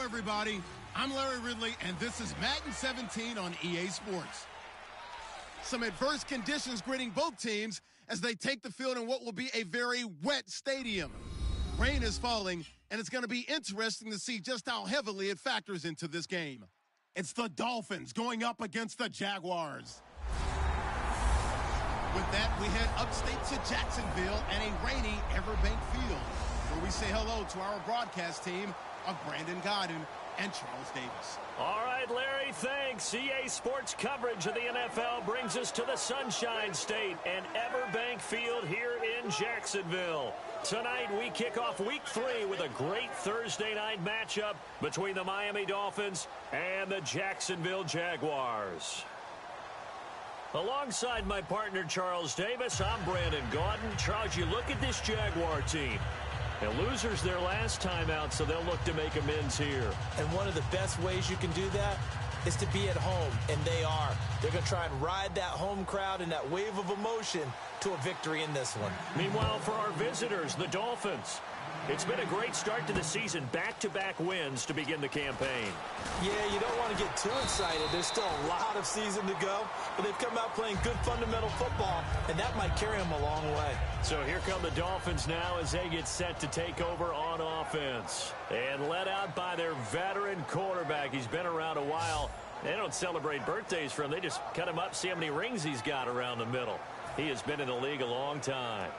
Hello, everybody. I'm Larry Ridley, and this is Madden 17 on EA Sports. Some adverse conditions greeting both teams as they take the field in what will be a very wet stadium. Rain is falling, and it's going to be interesting to see just how heavily it factors into this game. It's the Dolphins going up against the Jaguars. With that, we head upstate to Jacksonville and a rainy Everbank Field, where we say hello to our broadcast team of Brandon Godden and Charles Davis. All right, Larry, thanks. EA Sports coverage of the NFL brings us to the Sunshine State and Everbank Field here in Jacksonville. Tonight, we kick off Week 3 with a great Thursday night matchup between the Miami Dolphins and the Jacksonville Jaguars. Alongside my partner, Charles Davis, I'm Brandon Gaudin. Charles, you look at this Jaguar team. And losers their last time out, so they'll look to make amends here. And one of the best ways you can do that is to be at home, and they are. They're going to try and ride that home crowd and that wave of emotion to a victory in this one. Meanwhile, for our visitors, the Dolphins, it's been a great start to the season. Back-to-back wins to begin the campaign. Yeah, you don't want to get too excited. There's still a lot of season to go, but they've come out playing good fundamental football, and that might carry them a long way. So here come the Dolphins now as they get set to take over on offense. And led out by their veteran quarterback. He's been around a while. They don't celebrate birthdays for him. They just cut him up, see how many rings he's got around the middle. He has been in the league a long time.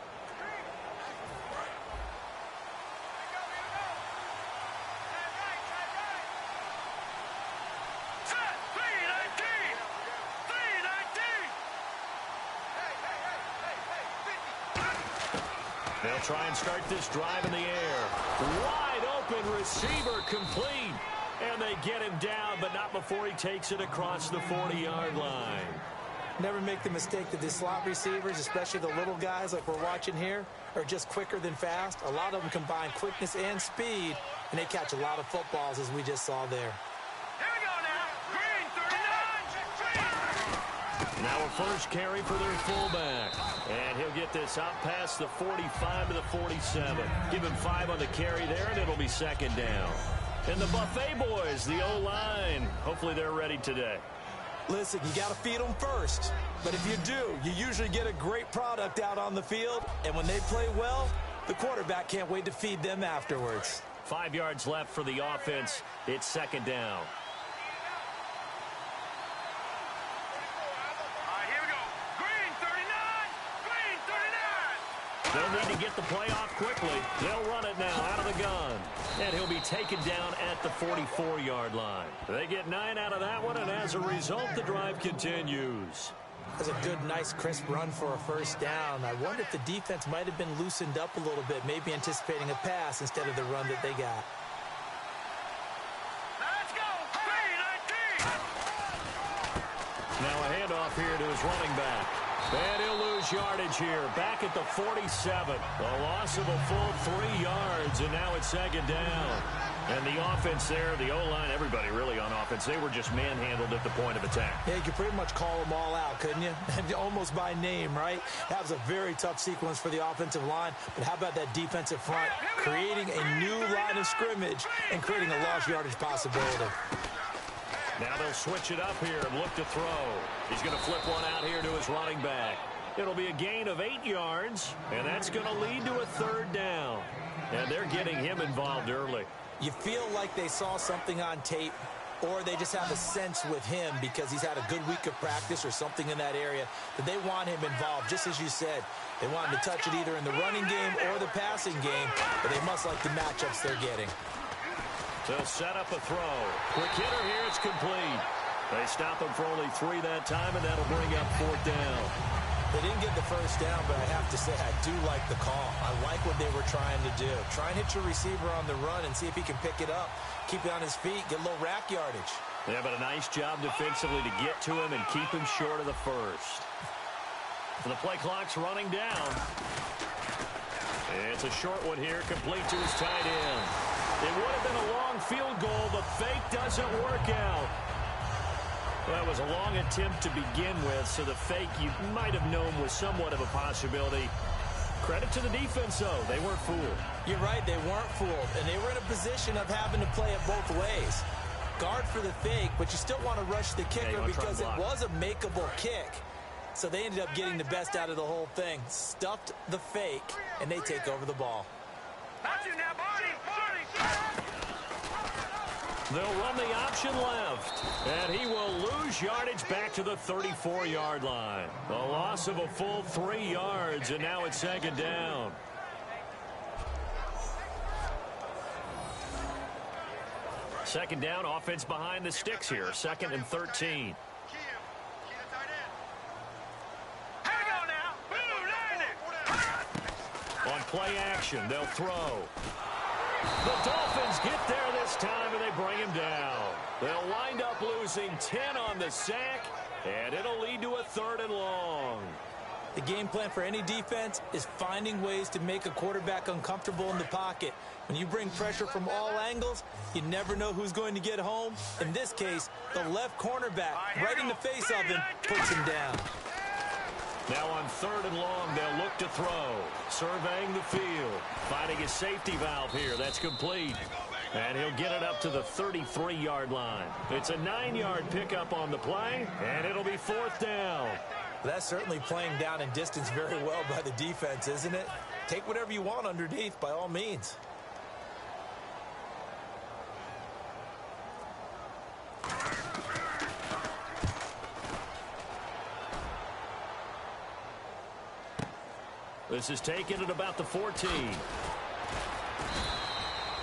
They'll try and start this drive in the air. Wide open receiver complete. And they get him down, but not before he takes it across the 40-yard line. Never make the mistake that the slot receivers, especially the little guys like we're watching here, are just quicker than fast. A lot of them combine quickness and speed, and they catch a lot of footballs, as we just saw there. Here we go now. Green, 39. Now a first carry for their fullback. And he'll get this out past the 45 to the 47. Give him 5 on the carry there, and it'll be second down. And the Buffet boys, the O-line, hopefully they're ready today. Listen, you got to feed them first. But if you do, you usually get a great product out on the field. And when they play well, the quarterback can't wait to feed them afterwards. 5 yards left for the offense. It's second down. They'll need to get the play off quickly. They'll run it now out of the gun. And he'll be taken down at the 44-yard line. They get 9 out of that one, and as a result, the drive continues. That's a good, nice, crisp run for a first down. I wonder if the defense might have been loosened up a little bit, maybe anticipating a pass instead of the run that they got. Let's go. 3-19. Now a handoff here to his running back. And he'll lose yardage here. Back at the 47. A loss of a full 3 yards, and now it's second down. And the offense there, the O-line, everybody really on offense, they were just manhandled at the point of attack. Yeah, you could pretty much call them all out, couldn't you? Almost by name, right? That was a very tough sequence for the offensive line. But how about that defensive front creating a new line of scrimmage and creating a lost yardage possibility? Now they'll switch it up here and look to throw. He's going to flip one out here to his running back. It'll be a gain of 8 yards, and that's going to lead to a third down. And they're getting him involved early. You feel like they saw something on tape, or they just have a sense with him because he's had a good week of practice or something in that area that they want him involved. Just as you said, they want him to touch it either in the running game or the passing game, but they must like the matchups they're getting. They'll set up a throw. Quick hitter here, it's complete. They stop him for only 3 that time, and that'll bring up fourth down. They didn't get the first down, but I have to say I do like the call. I like what they were trying to do. Try and hit your receiver on the run and see if he can pick it up, keep it on his feet, get a little rack yardage. Yeah, but a nice job defensively to get to him and keep him short of the first. And the play clock's running down. It's a short one here, complete to his tight end. It would have been a long field goal. The fake doesn't work out. Well, that was a long attempt to begin with, so the fake you might have known was somewhat of a possibility. Credit to the defense, though. They weren't fooled. You're right, they weren't fooled, and they were in a position of having to play it both ways. Guard for the fake, but you still want to rush the kicker because it was a makeable kick. So they ended up getting the best out of the whole thing. Stuffed the fake, and they take over the ball. That's you now, Barney. They'll run the option left, and he will lose yardage back to the 34-yard line. A loss of a full 3 yards, and now it's second down. Second down, offense behind the sticks here. 2nd and 13. On play action, they'll throw. The Dolphins get there this time, and they bring him down. They'll wind up losing 10 on the sack, and it'll lead to a 3rd and long. The game plan for any defense is finding ways to make a quarterback uncomfortable in the pocket. When you bring pressure from all angles, you never know who's going to get home. In this case, the left cornerback, right in the face of him, puts him down. Now on 3rd and long, they'll look to throw. Surveying the field. Finding his safety valve here. That's complete. And he'll get it up to the 33-yard line. It's a 9-yard pickup on the play, and it'll be 4th down. That's certainly playing down and distance very well by the defense, isn't it? Take whatever you want underneath, by all means. This is taken at about the 14.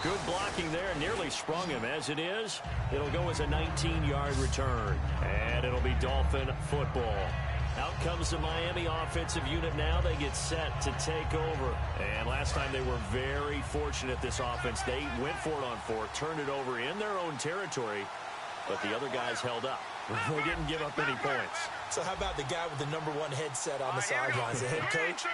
Good blocking there. Nearly sprung him. As it is, it'll go as a 19-yard return. And it'll be Dolphin football. Out comes the Miami offensive unit now. They get set to take over. And last time they were very fortunate, this offense. They went for it on 4th, turned it over in their own territory, but the other guys held up. They didn't give up any points. So how about the guy with the #1 headset on the sidelines, the head coach?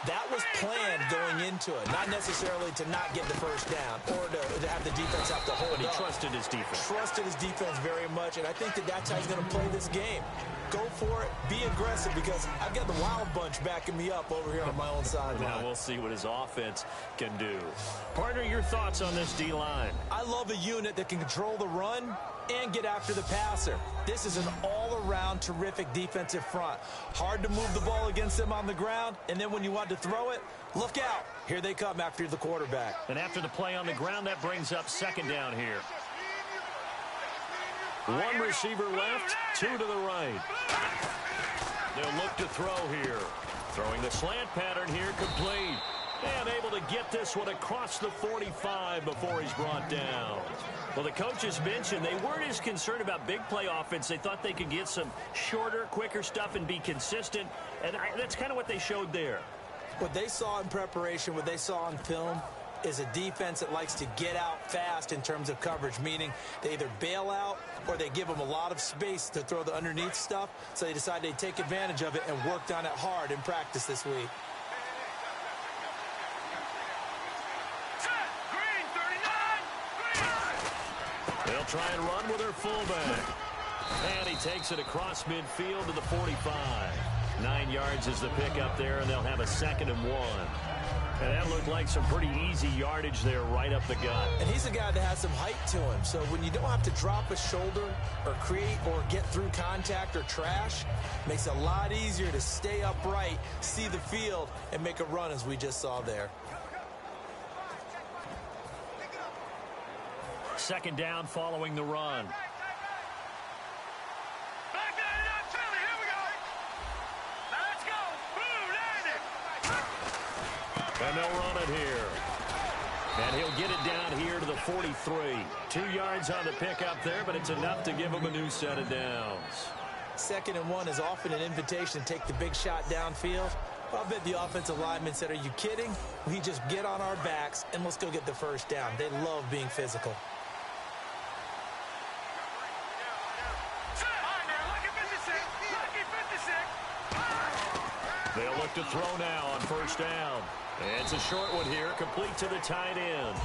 That was planned going into it, not necessarily to not get the first down or to have the defense have to hold But he up. trusted his defense. Trusted his defense very much, and I think that's how he's going to play this game. Go for it, be aggressive, because I've got the wild bunch backing me up over here on my own sideline. Now we'll see what his offense can do. Partner, your thoughts on this D-line? I love a unit that can control the run and get after the passer. This is an all-around terrific defensive front. Hard to move the ball against them on the ground, and then when you want to throw it, look out. Here they come after the quarterback. And after the play on the ground, that brings up 2nd down here. 1 receiver left, 2 to the right. They'll look to throw here. Throwing the slant pattern here, complete. And able to get this one across the 45 before he's brought down. Well, the coaches mentioned they weren't as concerned about big play offense. They thought they could get some shorter, quicker stuff and be consistent. And that's kind of what they showed there. What they saw in preparation, what they saw on film, is a defense that likes to get out fast in terms of coverage, meaning they either bail out or they give them a lot of space to throw the underneath stuff. So they decided they'd take advantage of it and worked on it hard in practice this week. They'll try and run with their fullback. And he takes it across midfield to the 45. 9 yards is the pickup there, and they'll have a 2nd and 1. And that looked like some pretty easy yardage there right up the gut. And he's a guy that has some height to him. So when you don't have to drop a shoulder or create or get through contact or trash, makes it a lot easier to stay upright, see the field, and make a run as we just saw there. 2nd down following the run. And they'll run it here. And he'll get it down here to the 43. 2 yards on the pickup there, but it's enough to give him a new set of downs. 2nd and 1 is often an invitation to take the big shot downfield. I bet the offensive linemen said, are you kidding? We just get on our backs and let's go get the first down. They love being physical. They'll look to throw now on 1st down. It's a short one here, complete to the tight end.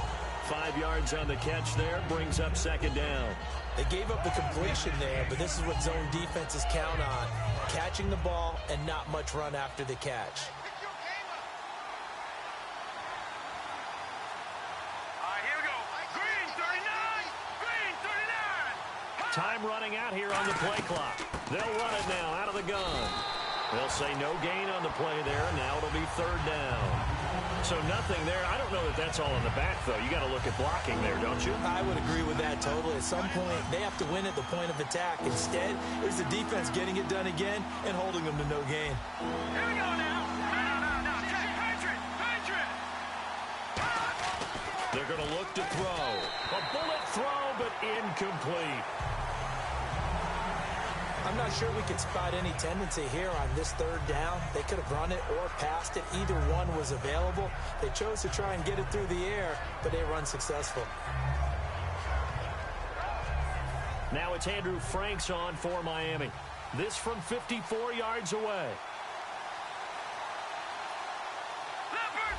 5 yards on the catch there, brings up 2nd down. They gave up the completion there, but this is what zone defenses count on. Catching the ball and not much run after the catch. Time running out here on the play clock. They'll run it now out of the gun. They'll say no gain on the play there, and now it'll be third down. So nothing there. I don't know that that's all in the back, though. You got to look at blocking there, don't you? I would agree with that totally. At some point, they have to win at the point of attack. Instead, there's the defense getting it done again and holding them to no gain. Here we go now. No. Patriot. They're going to look to throw. A bullet throw, but incomplete. I'm not sure we could spot any tendency here on this third down. They could have run it or passed it. Either one was available. They chose to try and get it through the air, but they were unsuccessful. Now it's Andrew Franks on for Miami. This from 54 yards away. Leopard.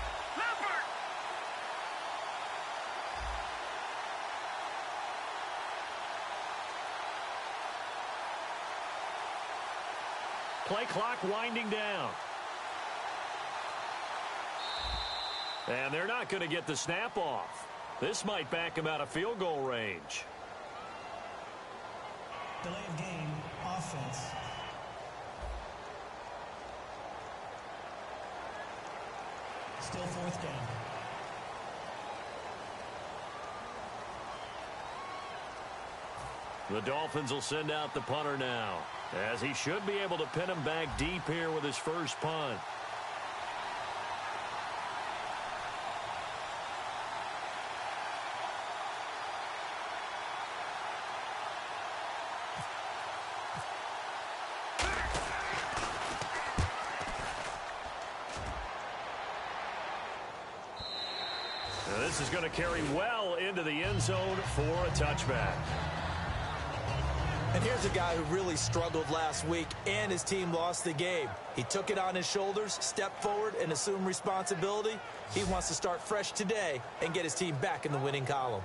Play clock winding down. And they're not going to get the snap off. This might back him out of field goal range. Delay of game, offense. Still fourth down. The Dolphins will send out the punter now, as he should be able to pin him back deep here with his first punt. Now this is going to carry well into the end zone for a touchback. And here's a guy who really struggled last week, and his team lost the game. He took it on his shoulders, stepped forward, and assumed responsibility. He wants to start fresh today and get his team back in the winning column.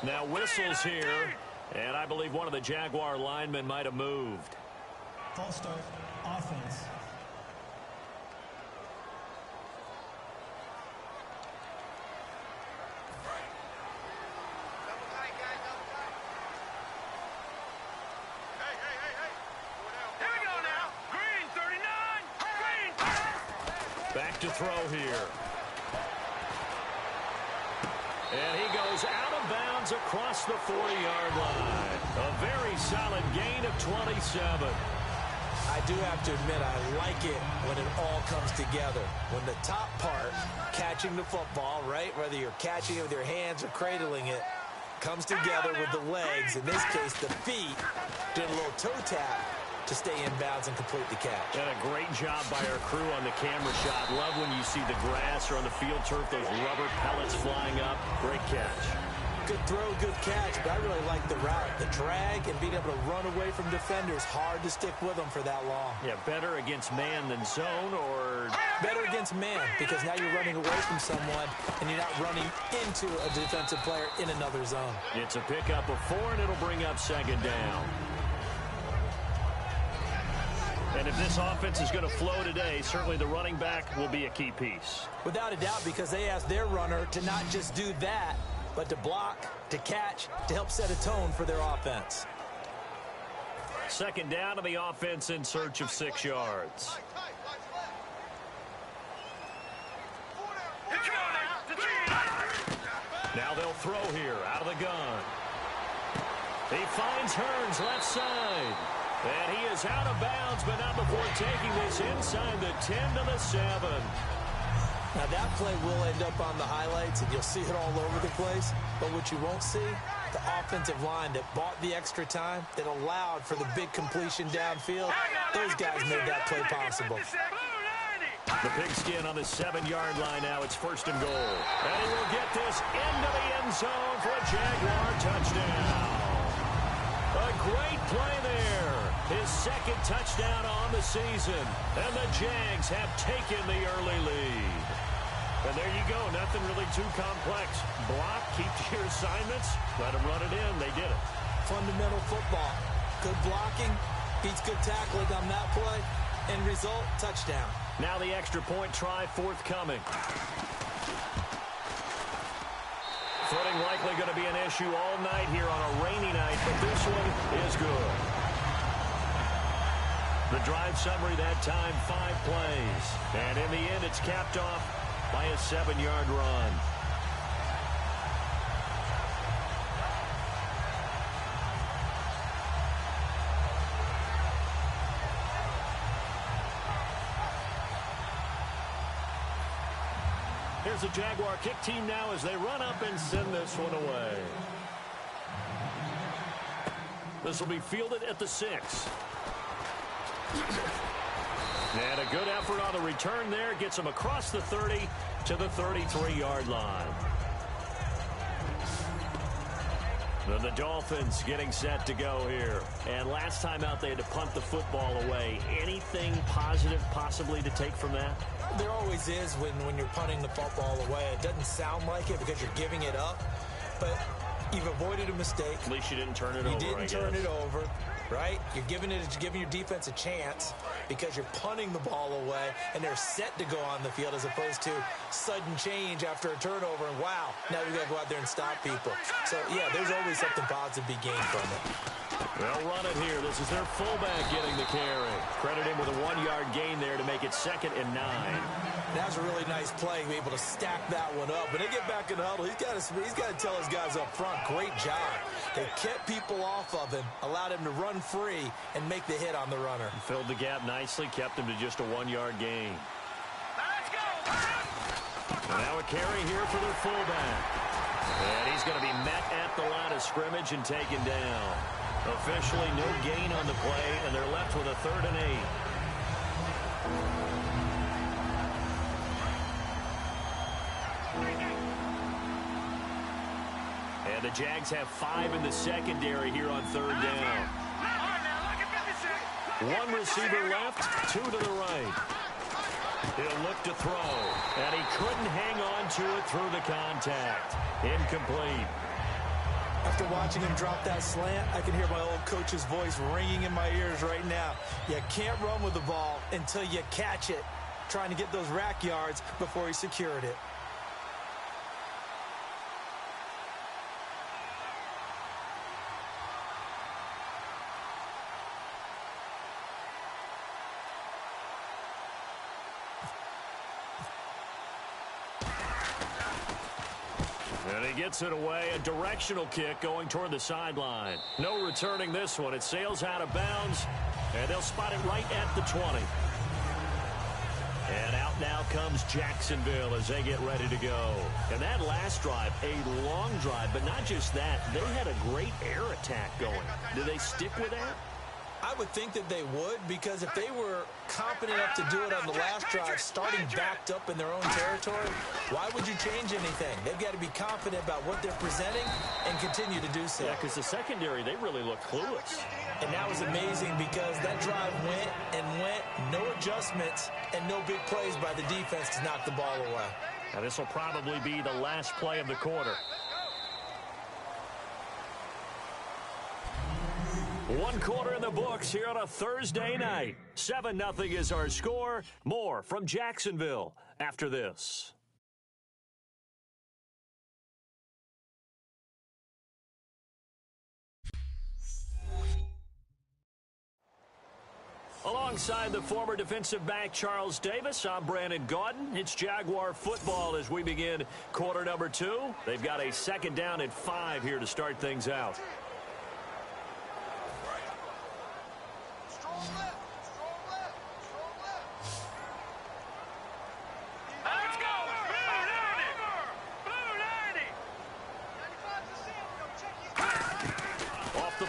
Now whistles here, and I believe one of the Jaguar linemen might have moved. False start, offense. Here we go now. Green 39. Back to throw here. And he goes out of bounds across the 40-yard line. A very solid gain of 27. I do have to admit, I like it when it all comes together. When the top part, catching the football, right, whether you're catching it with your hands or cradling it, comes together with the legs, in this case the feet, did a little toe tap to stay in bounds and complete the catch. And a great job by our crew on the camera shot. Love when you see the grass or on the field turf, those rubber pellets flying up. Great catch. Good throw, good catch, but I really like the route. The drag and being able to run away from defenders, hard to stick with them for that long. Yeah, better against man than zone, or better against man, because now you're running away from someone and you're not running into a defensive player in another zone. It's a pickup of 4, and it'll bring up second down. And if this offense is going to flow today, certainly the running back will be a key piece. Without a doubt, because they asked their runner to not just do that, but to block, to catch, to help set a tone for their offense. Second down to the offense in search of 6 yards. Now they'll throw here out of the gun. He finds Hearns left side. And he is out of bounds, but not before taking this inside the 10 to the 7. Now that play will end up on the highlights, and you'll see it all over the place. But what you won't see, the offensive line that bought the extra time, that allowed for the big completion downfield, those guys made that play possible. The pigskin on the 7-yard line now. It's first and goal. And he will get this into the end zone for a Jaguar touchdown. A great play there. His second touchdown on the season. And the Jags have taken the early lead. And there you go. Nothing really too complex. Block, keep to your assignments, let them run it in. They did it. Fundamental football. Good blocking, Beats good tackling on that play. End result, touchdown. Now the extra point try forthcoming. Footing likely going to be an issue all night here on a rainy night, but this one is good. The drive summary that time, 5 plays. And in the end, it's capped off by a 7-yard run. Here's the Jaguar kick team now as they run up and send this one away. This will be fielded at the 6. And a good effort on the return there. Gets him across the 30 to the 33-yard line. Then the Dolphins getting set to go here. And last time out, they had to punt the football away. Anything positive possibly to take from that? There always is when you're punting the football away. It doesn't sound like it because you're giving it up, but you've avoided a mistake. At least you didn't turn it over, You didn't turn it over, right? You're giving your defense a chance because you're punting the ball away, and they're set to go on the field as opposed to sudden change after a turnover, and wow, now we got to go out there and stop people. So, yeah, there's always something positive to be gained from it. They'll run it here. This is their fullback getting the carry. Credit him with a 1-yard gain there to make it 2nd and 9. That was a really nice play, be able to stack that one up. When they get back in the huddle, he's got to tell his guys up front, great job. They kept people off of him, allowed him to run free, and make the hit on the runner. Filled the gap nicely, kept him to just a 1-yard gain. Let's go! And now a carry here for their fullback. And he's going to be met at the line of scrimmage and taken down. Officially no gain on the play, and they're left with a 3rd and 8. And the Jags have 5 in the secondary here on 3rd down. One receiver left, 2 to the right. He'll look to throw, and he couldn't hang on to it through the contact. Incomplete. After watching him drop that slant, I can hear my old coach's voice ringing in my ears right now. You can't run with the ball until you catch it, trying to get those rack yards before he secured it. And he gets it away, a directional kick going toward the sideline. No returning this one. It sails out of bounds, and they'll spot it right at the 20. And out now comes Jacksonville as they get ready to go. And that last drive, a long drive, but not just that. They had a great air attack going. Do they stick with that? I would think that they would, because if they were confident enough to do it on the last drive, starting backed up in their own territory, why would you change anything? They've got to be confident about what they're presenting and continue to do so. Yeah, because the secondary, they really look clueless. And that was amazing because that drive went and went, no adjustments, and no big plays by the defense to knock the ball away. Now this will probably be the last play of the quarter. One quarter in the books here on a Thursday night. 7-0 is our score. More from Jacksonville after this. Alongside the former defensive back Charles Davis, I'm Brandon Gaudin. It's Jaguar football as we begin quarter number 2. They've got a 2nd down and 5 here to start things out.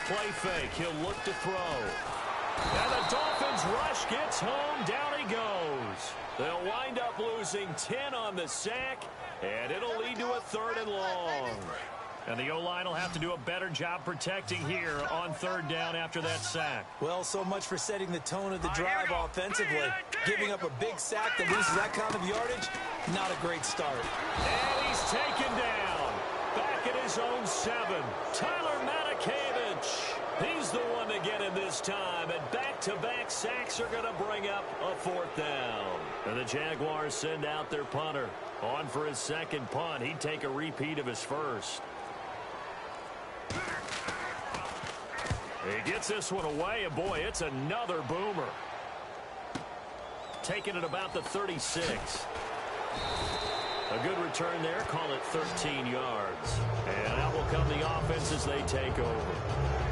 Play fake. He'll look to throw. And the Dolphins rush gets home. Down he goes. They'll wind up losing 10 on the sack, and it'll lead to a 3rd and long. And the O-line will have to do a better job protecting here on 3rd down after that sack. Well, so much for setting the tone of the drive offensively. Giving up a big sack that loses that kind of yardage, not a great start. And he's taken down. Back at his own 7. Tyler Matakevich. He's the one to get him this time. And back Back-to-back sacks are going to bring up a fourth down. And the Jaguars send out their punter. On for his second punt. He'd take a repeat of his first. He gets this one away, and boy, it's another boomer. Taking it about the 36. A good return there. Call it 13 yards. And out will come the offense as they take over.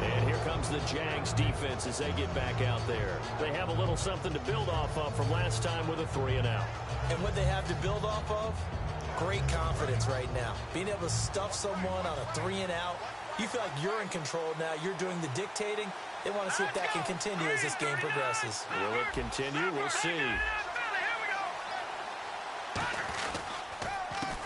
And here comes the Jags defense as they get back out there. They have a little something to build off of from last time with a 3-and-out. And what they have to build off of? Great confidence right now. Being able to stuff someone on a 3-and-out. You feel like you're in control now. You're doing the dictating. They want to see if that can continue as this game progresses. Will it continue? We'll see.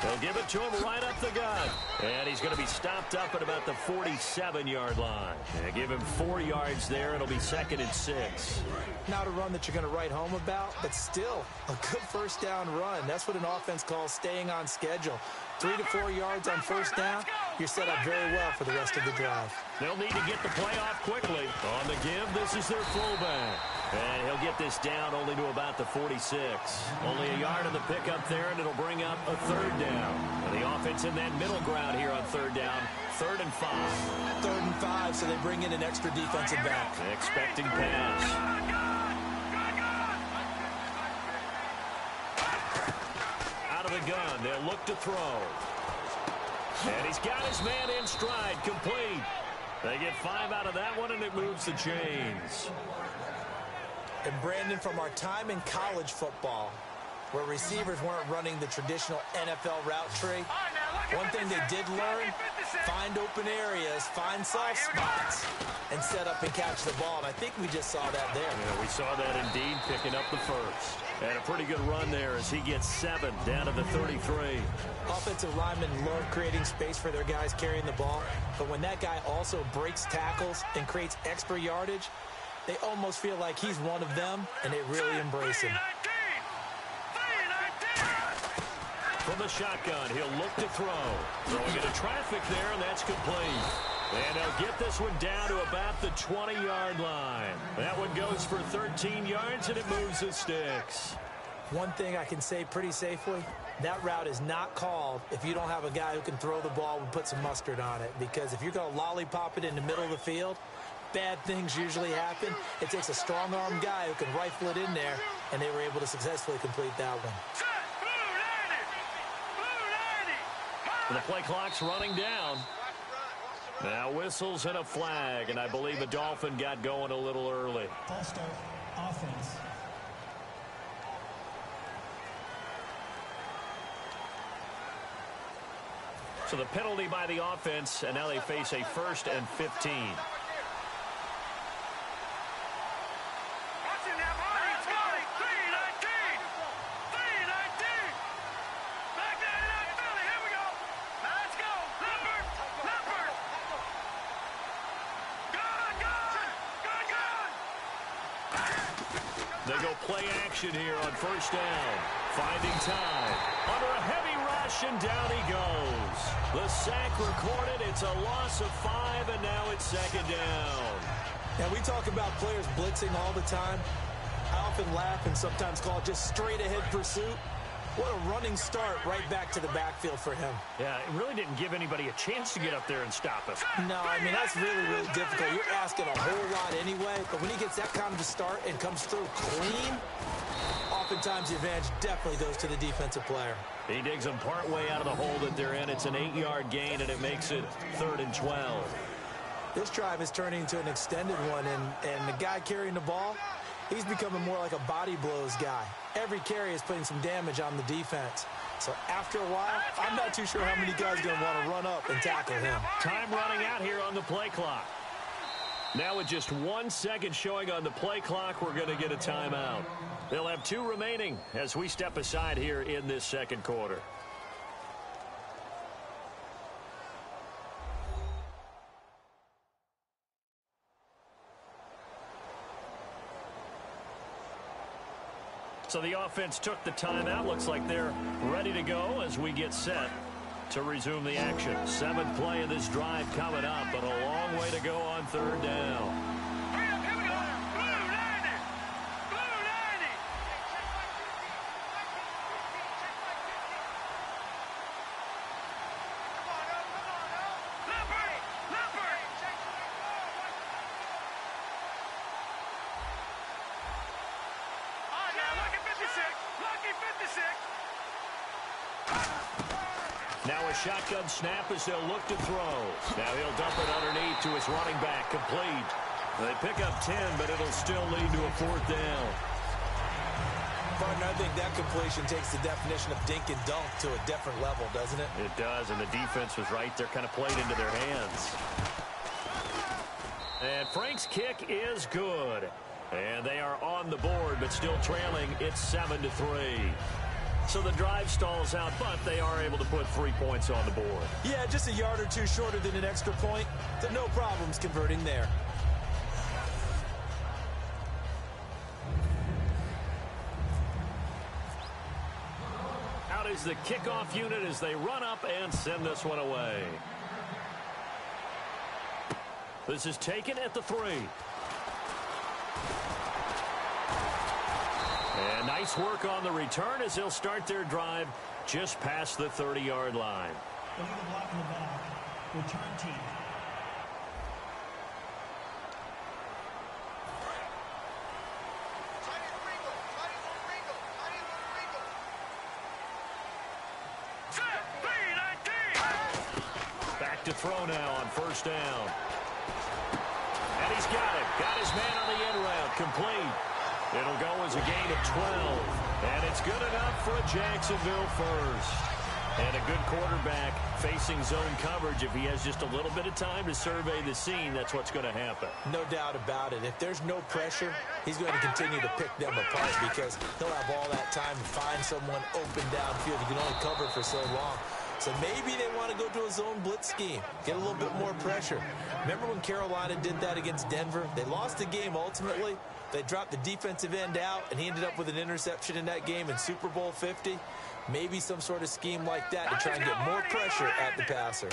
They'll give it to him right up the gut. And he's going to be stopped up at about the 47-yard line. And give him 4 yards there. It'll be 2nd and 6. Not a run that you're going to write home about, but still a good first down run. That's what an offense calls staying on schedule. 3 to 4 yards on first down. You're set up very well for the rest of the drive. They'll need to get the play off quickly. On the give, this is their fullback. And he'll get this down only to about the 46. Only a yard of the pickup there, and it'll bring up a 3rd down. And the offense in that middle ground here on 3rd down, 3rd and 5. 3rd and 5, so they bring in an extra defensive back. Expecting pass. Out of the gun, they'll look to throw. And he's got his man in stride, complete. They get 5 out of that one, and it moves the chains. And Brandon, from our time in college football, where receivers weren't running the traditional NFL route tree, one thing they did learn, find open areas, find soft spots, and set up and catch the ball. And I think we just saw that there. Yeah, we saw that indeed, picking up the first. And a pretty good run there as he gets 7 down to the 33. Offensive linemen love creating space for their guys carrying the ball. But when that guy also breaks tackles and creates extra yardage, they almost feel like he's one of them, and they really embrace him. From the shotgun, he'll look to throw. Throwing into traffic there, and that's complete. And they'll get this one down to about the 20-yard line. That one goes for 13 yards, and it moves the sticks. One thing I can say pretty safely, that route is not called if you don't have a guy who can throw the ball and put some mustard on it. Because if you're going to lollipop it in the middle of the field, bad things usually happen. It takes a strong-arm guy who can rifle it in there, and they were able to successfully complete that one. The play clock's running down. Now whistles and a flag, and I believe the Dolphin got going a little early. False start, offense. So the penalty by the offense, and now they face a 1st and 15. They go play action here on first down. Finding time. Under a heavy rush, and down he goes. The sack recorded. It's a loss of 5, and now it's 2nd down. Now, we talk about players blitzing all the time. I often laugh and sometimes call it just straight-ahead pursuit. What a running start right back to the backfield for him. Yeah, it really didn't give anybody a chance to get up there and stop him. No, I mean, that's really, really difficult. You're asking a whole lot anyway, but when he gets that kind of a start and comes through clean, oftentimes the advantage definitely goes to the defensive player. He digs them partway out of the hole that they're in. It's an 8-yard gain, and it makes it 3rd and 12. This drive is turning into an extended one, and the guy carrying the ball, he's becoming more like a body blows guy. Every carry is putting some damage on the defense. So after a while, I'm not too sure how many guys are going to want to run up and tackle him. Time running out here on the play clock. Now with just 1 second showing on the play clock, we're going to get a timeout. They'll have 2 remaining as we step aside here in this second quarter. So the offense took the timeout. Looks like they're ready to go as we get set to resume the action. 7th play of this drive coming up, but a long way to go on 3rd down. Now a shotgun snap as they'll look to throw. Now he'll dump it underneath to his running back, complete. They pick up 10, but it'll still lead to a 4th down. Partner, I think that completion takes the definition of dink and dunk to a different level, doesn't it? It does, and the defense was right there, kind of played into their hands. And Frank's kick is good. And they are on the board, but still trailing. It's 7-3. So the drive stalls out, but they are able to put 3 points on the board. Yeah, just a yard or two shorter than an extra point. So no problems converting there. Out is the kickoff unit as they run up and send this one away. This is taken at the 3. And nice work on the return as they'll start their drive just past the 30-yard line. Look at the block in the back. Return team. Back to throw now on 1st down. And he's got it. Got his man on the end route. Complete. It'll go as a gain of 12. And it's good enough for a Jacksonville first. And a good quarterback facing zone coverage. If he has just a little bit of time to survey the scene, that's what's going to happen. No doubt about it. If there's no pressure, he's going to continue to pick them apart because he'll have all that time to find someone open downfield. He can only cover for so long. So maybe they want to go to a zone blitz scheme, get a little bit more pressure. Remember when Carolina did that against Denver? They lost the game ultimately. They dropped the defensive end out, and he ended up with an interception in that game in Super Bowl 50. Maybe some sort of scheme like that to try and get more pressure at the passer.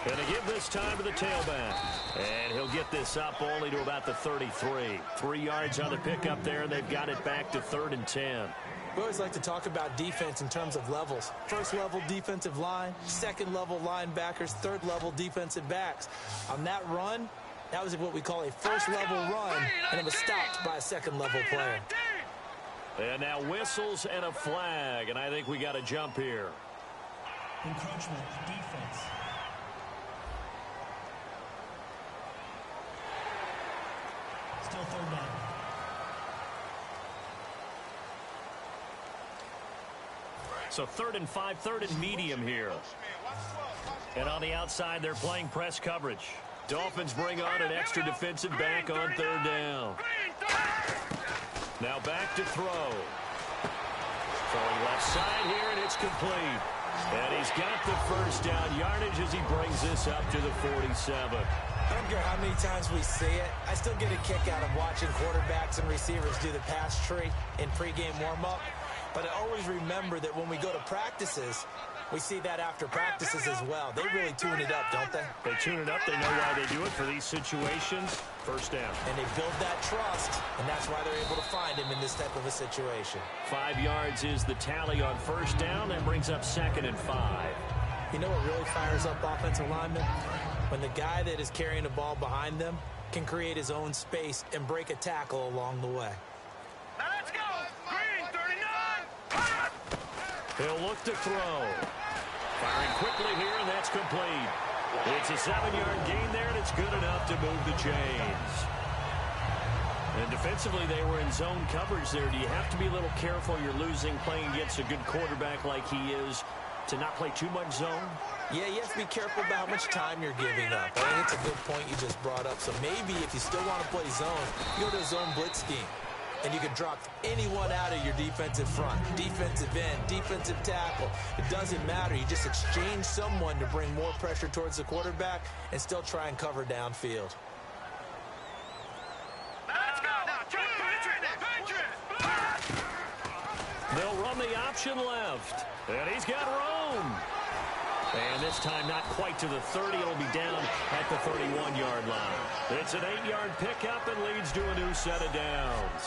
Going to give this time to the tailback. And he'll get this up only to about the 33. 3 yards on the pickup there, and they've got it back to 3rd and 10. We always like to talk about defense in terms of levels. 1st level defensive line, 2nd level linebackers, 3rd level defensive backs. On that run, that was what we call a 1st level run, and it was stopped by a 2nd level player. And now whistles and a flag, and I think we got a jump here. Encroachment, defense. Still 3rd down. So 3rd and 5, 3rd and medium here. And on the outside, they're playing press coverage. Dolphins bring on an extra defensive back on 3rd down. Now back to throw. Throwing left side here, and it's complete. And he's got the 1st down yardage as he brings this up to the 47. I don't care how many times we see it. I still get a kick out of watching quarterbacks and receivers do the pass tree in pregame warm-up. But I always remember that when we go to practices, we see that after practices as well. They really tune it up, don't they? They tune it up. They know why they do it for these situations. 1st down. And they build that trust, and that's why they're able to find him in this type of a situation. 5 yards is the tally on 1st down. That brings up 2nd and 5. You know what really fires up offensive linemen? When the guy that is carrying the ball behind them can create his own space and break a tackle along the way. Now let's go. Green, 39. He'll look to throw. Firing quickly here, and that's complete. It's a 7-yard gain there, and it's good enough to move the chains. And defensively, they were in zone coverage there. Do you have to be a little careful? You're losing playing against a good quarterback like he is to not play too much zone? Yeah, you have to be careful about how much time you're giving up. I think it's a good point you just brought up. So maybe if you still want to play zone, you go to a zone blitz scheme. And you can drop anyone out of your defensive front, defensive end, defensive tackle. It doesn't matter. You just exchange someone to bring more pressure towards the quarterback and still try and cover downfield. Let's go. Now, They'll run the option left. And he's got room. And this time not quite to the 30. It'll be down at the 31-yard line. It's an 8-yard pickup and leads to a new set of downs.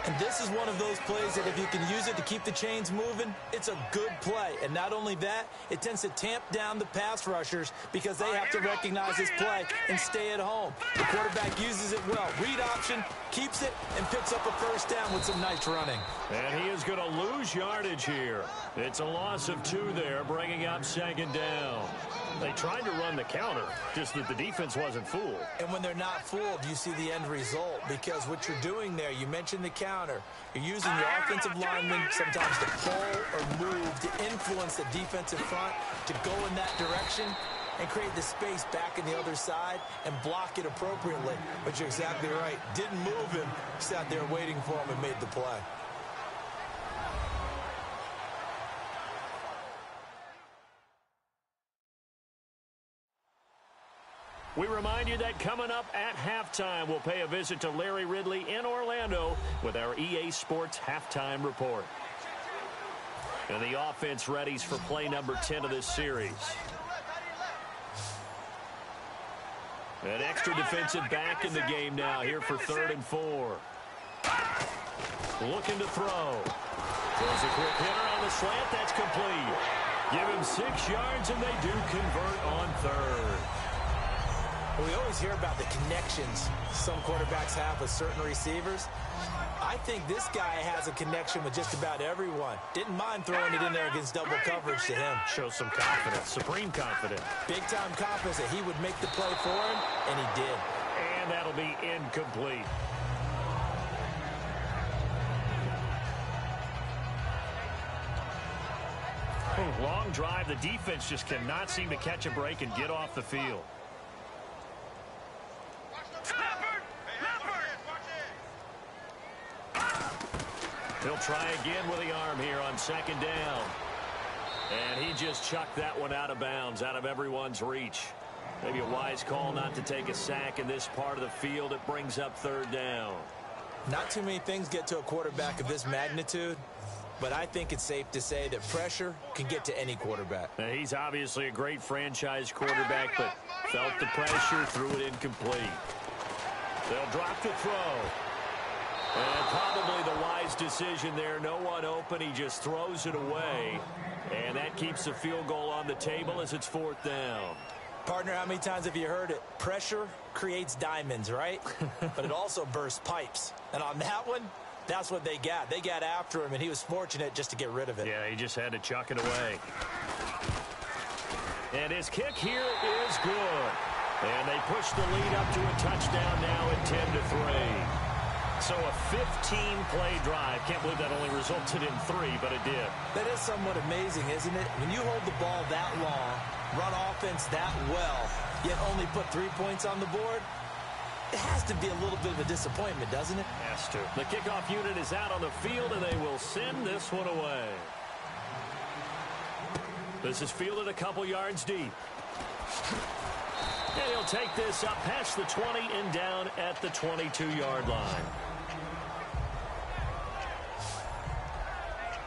And this is one of those plays that if you can use it to keep the chains moving, it's a good play. And not only that, it tends to tamp down the pass rushers because they have to recognize this play and stay at home. The quarterback uses it well. Read option, keeps it, and picks up a first down with some nice running. And he is going to lose yardage here. It's a loss of 2 there, bringing up 2nd down. They tried to run the counter, just that the defense wasn't fooled. And when they're not fooled, you see the end result, because what you're doing there, you mentioned the counter. You're using your offensive linemen sometimes to pull or move to influence the defensive front to go in that direction and create the space back in the other side and block it appropriately. But you're exactly right. Didn't move him. Sat there waiting for him and made the play. We remind you that coming up at halftime, we'll pay a visit to Larry Ridley in Orlando with our EA Sports Halftime Report. And the offense readies for play number 10 of this series. An extra defensive back in the game now here for 3rd and 4. Looking to throw. Throws a quick hitter on the slant. That's complete. Give him 6 yards, and they do convert on 3rd. We always hear about the connections some quarterbacks have with certain receivers. I think this guy has a connection with just about everyone. Didn't mind throwing it in there against double coverage to him. Shows some confidence, supreme confidence. Big-time confidence that he would make the play for him, and he did. And that'll be incomplete. Long drive. The defense just cannot seem to catch a break and get off the field. He'll try again with the arm here on 2nd down. And he just chucked that one out of bounds, out of everyone's reach. Maybe a wise call not to take a sack in this part of the field. It brings up 3rd down. Not too many things get to a quarterback of this magnitude, but I think it's safe to say that pressure can get to any quarterback. Now, he's obviously a great franchise quarterback, but felt the pressure, threw it incomplete. They'll drop the throw. And probably the wise decision there. No one open. He just throws it away. And that keeps the field goal on the table as it's 4th down. Partner, how many times have you heard it? Pressure creates diamonds, right? But it also bursts pipes. And on that one, that's what they got. They got after him, and he was fortunate just to get rid of it. Yeah, he just had to chuck it away. And his kick here is good. And they push the lead up to a touchdown now at 10-3. So a 15-play drive. Can't believe that only resulted in 3, but it did. That is somewhat amazing, isn't it? When you hold the ball that long, run offense that well, yet only put 3 points on the board, it has to be a little bit of a disappointment, doesn't it? Has to. The kickoff unit is out on the field, and they will send this one away. This is fielded a couple yards deep. And he'll take this up past the 20 and down at the 22-yard line.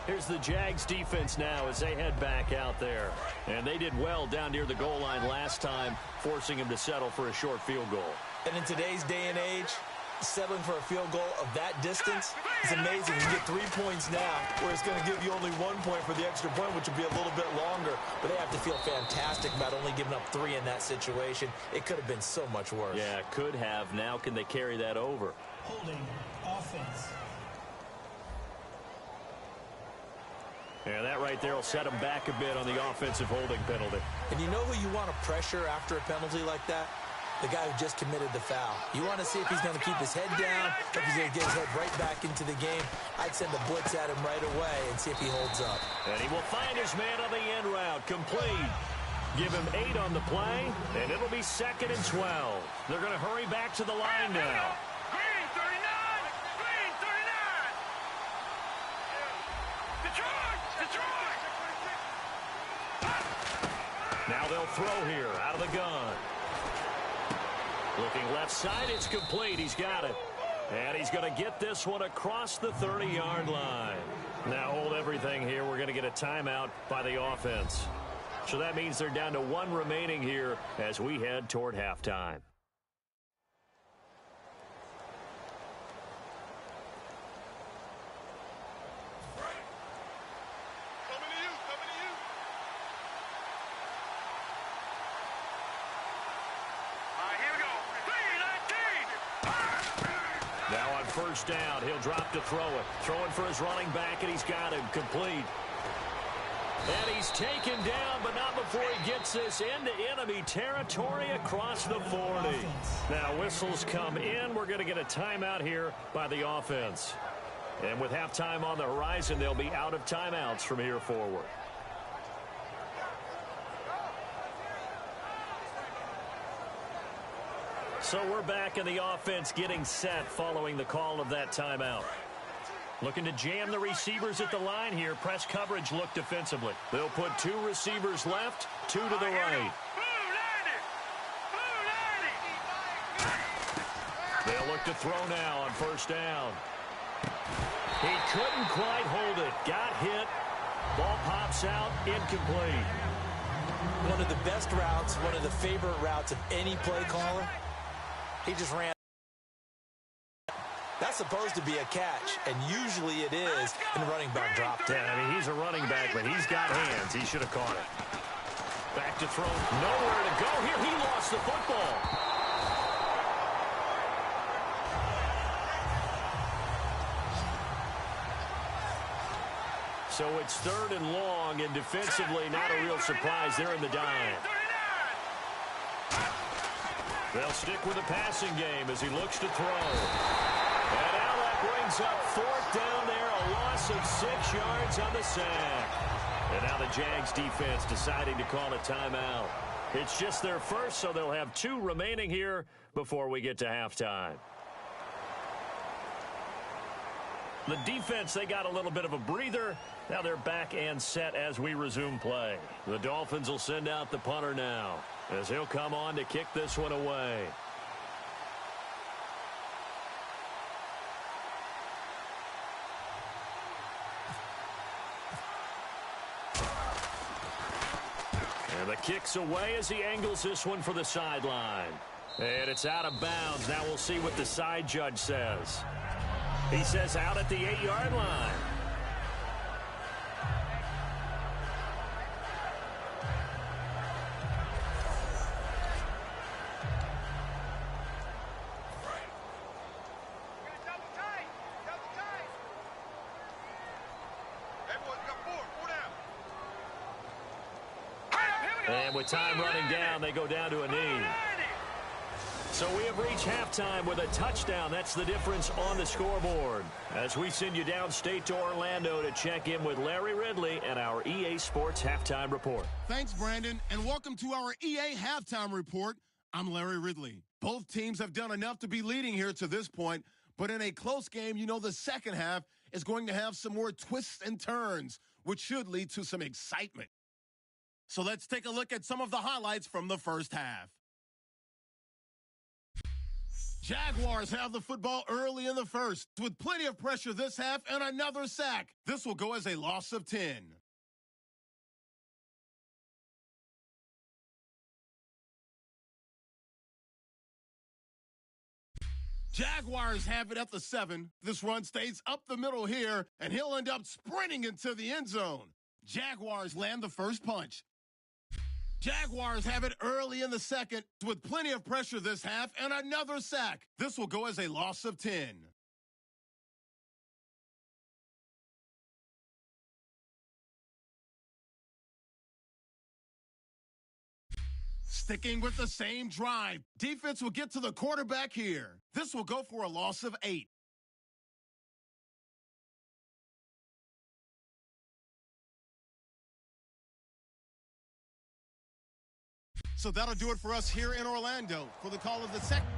Here's the Jags defense now as they head back out there. And they did well down near the goal line last time, forcing him to settle for a short field goal. And in today's day and age, settling for a field goal of that distance is amazing. You get 3 points now, where it's going to give you only 1 point for the extra point, which will be a little bit longer. But they have to feel fantastic about only giving up 3 in that situation. It could have been so much worse. Yeah, could have. Now can they carry that over? Holding offense. Yeah, that right there will set him back a bit on the offensive holding penalty. And you know who you want to pressure after a penalty like that? The guy who just committed the foul. You want to see if he's going to keep his head down, if he's going to get his head right back into the game. I'd send a blitz at him right away and see if he holds up. And he will find his man on the end route. Complete. Give him 8 on the play, and it'll be 2nd and 12. They're going to hurry back to the line now. Green 39! Green 39! Detroit! Detroit! Now they'll throw here out of the gun. Looking left side, it's complete. He's got it. And he's going to get this one across the 30-yard line. Now hold everything here. We're going to get a timeout by the offense. So that means they're down to 1 remaining here as we head toward halftime. first down. He'll drop to throw it. Throwing for his running back, and he's got him complete. And he's taken down, but not before he gets this into enemy territory across the 40. Now, whistles come in. We're going to get a timeout here by the offense. And with halftime on the horizon, they'll be out of timeouts from here forward. So we're back in the offense getting set following the call of that timeout. Looking to jam the receivers at the line here. Press coverage look defensively. They'll put 2 receivers left, 2 to the right. They'll look to throw now on first down. He couldn't quite hold it. Got hit. Ball pops out. Incomplete. One of the best routes, one of the favorite routes of any play caller. He just ran. That's supposed to be a catch, and usually it is, and the running back dropped it. Yeah, I mean, he's a running back, but he's got hands. He should have caught it. Back to throw. Nowhere to go here. He lost the football. So it's 3rd and long, and defensively not a real surprise. They're in the dime. They'll stick with the passing game as he looks to throw. And now that brings up 4th down there, a loss of 6 yards on the sack. And now the Jags defense deciding to call a timeout. It's just their first, so they'll have 2 remaining here before we get to halftime. The defense, they got a little bit of a breather. Now they're back and set as we resume play. The Dolphins will send out the punter now as he'll come on to kick this one away. And the kick's away as he angles this one for the sideline. And it's out of bounds. Now we'll see what the side judge says. He says out at the 8-yard line. And with time running down, they go down to a knee. So we have reached halftime with a touchdown. That's the difference on the scoreboard. As we send you downstate to Orlando to check in with Larry Ridley and our EA Sports Halftime Report. Thanks, Brandon, and welcome to our EA Halftime Report. I'm Larry Ridley. Both teams have done enough to be leading here to this point, but in a close game, you know the second half is going to have some more twists and turns, which should lead to some excitement. So let's take a look at some of the highlights from the first half. Jaguars have the football early in the first with plenty of pressure this half and another sack. This will go as a loss of 10. Jaguars have it at the 7. This run stays up the middle here, and he'll end up sprinting into the end zone. Jaguars land the first punch. Jaguars have it early in the second with plenty of pressure this half and another sack. This will go as a loss of 10. Sticking with the same drive, defense will get to the quarterback here. This will go for a loss of 8. So that'll do it for us here in Orlando for the call of the second.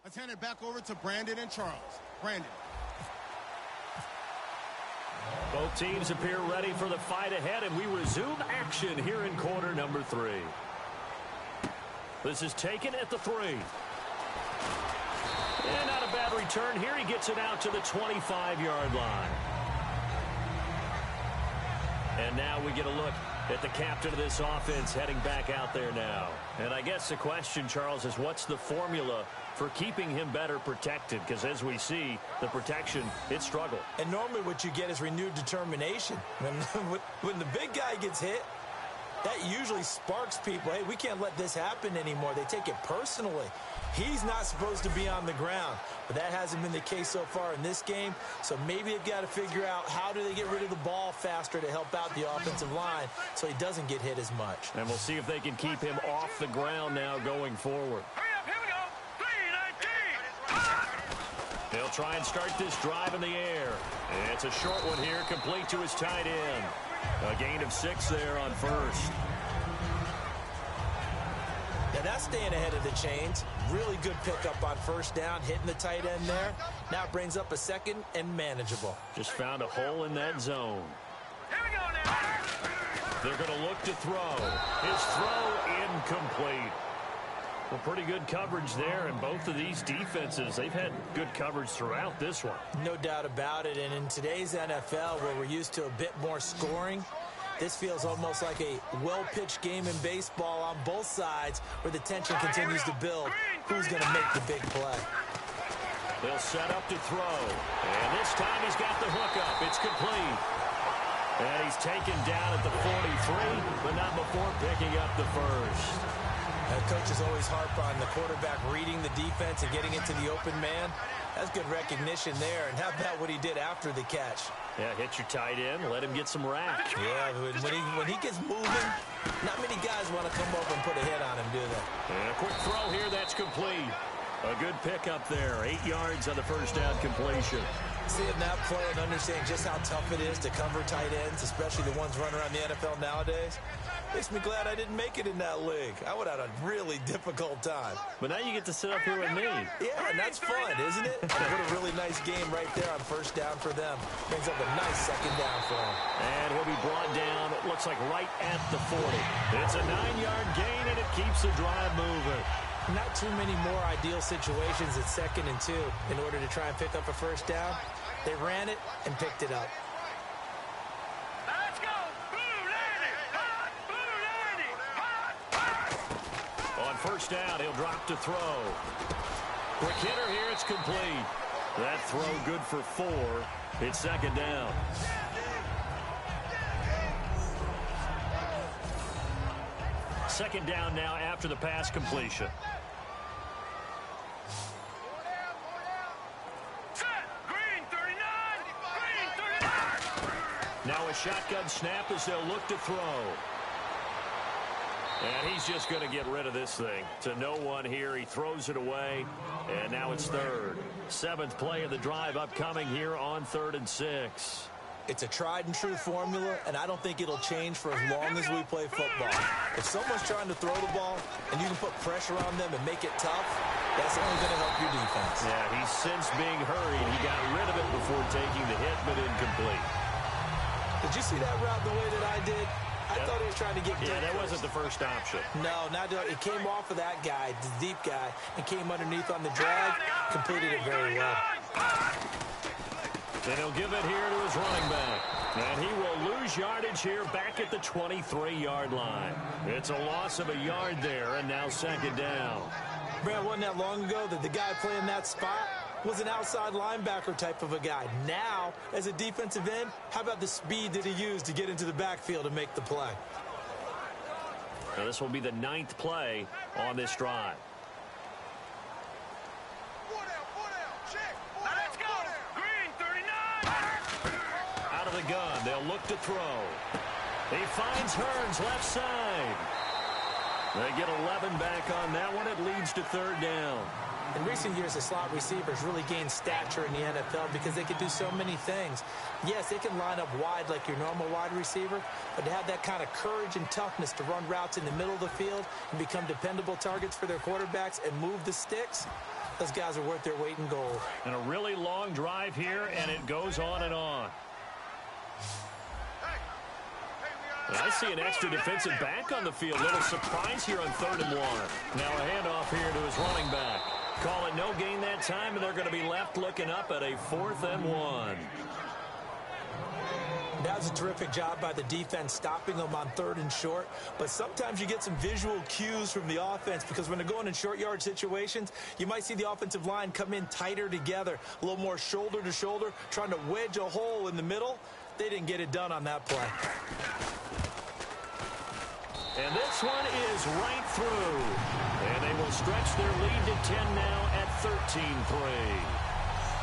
Let's hand it back over to Brandon and Charles. Brandon. Both teams appear ready for the fight ahead, and we resume action here in quarter number 3. This is taken at the 3. And not a bad return here. He gets it out to the 25-yard line. And now we get a look at the captain of this offense heading back out there now. And I guess the question, Charles, is what's the formula for keeping him better protected? Because as we see, the protection, it struggled. And normally what you get is renewed determination. When the big guy gets hit, that usually sparks people. Hey, we can't let this happen anymore. They take it personally. He's not supposed to be on the ground, but that hasn't been the case so far in this game. So maybe they've got to figure out how do they get rid of the ball faster to help out the offensive line so he doesn't get hit as much. And we'll see if they can keep him off the ground now going forward. Hurry up, here we go. 3-19. They'll try and start this drive in the air. And it's a short one here, complete to his tight end. A gain of 6 there on first. Yeah, that's staying ahead of the chains. Really good pickup on first down, hitting the tight end there. Now it brings up a second and manageable. Just found a hole in that zone. Here we go now. They're going to look to throw. His throw incomplete. Well, pretty good coverage there, and both of these defenses, they've had good coverage throughout this one. No doubt about it, and in today's NFL, where we're used to a bit more scoring, this feels almost like a well-pitched game in baseball on both sides where the tension continues to build. Who's going to make the big play? They'll set up to throw, and this time he's got the hook up. It's complete. And he's taken down at the 43, but not before picking up the first. Coaches always harp on the quarterback reading the defense and getting into the open man. That's good recognition there. And how about what he did after the catch? Yeah, hit your tight end, let him get some rack. Yeah, when he gets moving, not many guys want to come over and put a hit on him, do they? And a quick throw here, that's complete. A good pickup there, 8 yards on the first down completion. Seeing that play and understanding just how tough it is to cover tight ends, especially the ones running around the NFL nowadays, makes me glad I didn't make it in that league. I would have had a really difficult time. But now you get to sit up here with me. Yeah, and that's fun, isn't it? What a really nice game right there on first down for them. Brings up a nice second down for him. And he'll be brought down, it looks like right at the 40. It's a 9-yard gain, and it keeps the drive moving. Not too many more ideal situations at 2nd and 2 in order to try and pick up a first down. They ran it and picked it up. Let's go. Blue lady. Hot. Blue lady. Hot. On first down, he'll drop to throw. Quick hitter here, it's complete. That throw good for 4. It's second down. Second down now after the pass completion. Now a shotgun snap as they'll look to throw. And he's just going to get rid of this thing. To no one here. He throws it away. And now it's 3rd. 7th play of the drive upcoming here on 3rd and 6. It's a tried and true formula, and I don't think it'll change for as long as we play football. If someone's trying to throw the ball and you can put pressure on them and make it tough, that's only going to help your defense. Yeah, he's since being hurried. He got rid of it before taking the hit, but incomplete. Did you see that route the way that I did? I thought he was trying to get deep. Yeah, that first. wasn't the first option. No, not it came off of that guy, the deep guy, and came underneath on the drag, completed it very well. And he'll give it here to his running back. And he will lose yardage here back at the 23-yard line. It's a loss of a yard there, and now second down. Brad, wasn't that long ago that the guy playing that spot was an outside linebacker type of a guy. Now, as a defensive end, how about the speed that he used to get into the backfield and make the play? Now this will be the 9th play on this drive. Let's go. Green 39. Out of the gun, they'll look to throw. He finds Hearns left side. They get 11 back on that one. It leads to 3rd down. In recent years, the slot receivers really gained stature in the NFL because they could do so many things. Yes, they can line up wide like your normal wide receiver, but to have that kind of courage and toughness to run routes in the middle of the field and become dependable targets for their quarterbacks and move the sticks, Those guys are worth their weight in gold. And a really long drive here, and it goes on and on. And I see an extra defensive back on the field. Little surprise here on 3rd and 1. Now a handoff here to his running back. Call it no gain that time, and they're going to be left looking up at a 4th and 1. That was a terrific job by the defense stopping them on 3rd and short. But sometimes you get some visual cues from the offense because when they're going in short yard situations, you might see the offensive line come in tighter together, a little more shoulder to shoulder, trying to wedge a hole in the middle. They didn't get it done on that play. And this one is right through. And they will stretch their lead to 10 now at 13-3.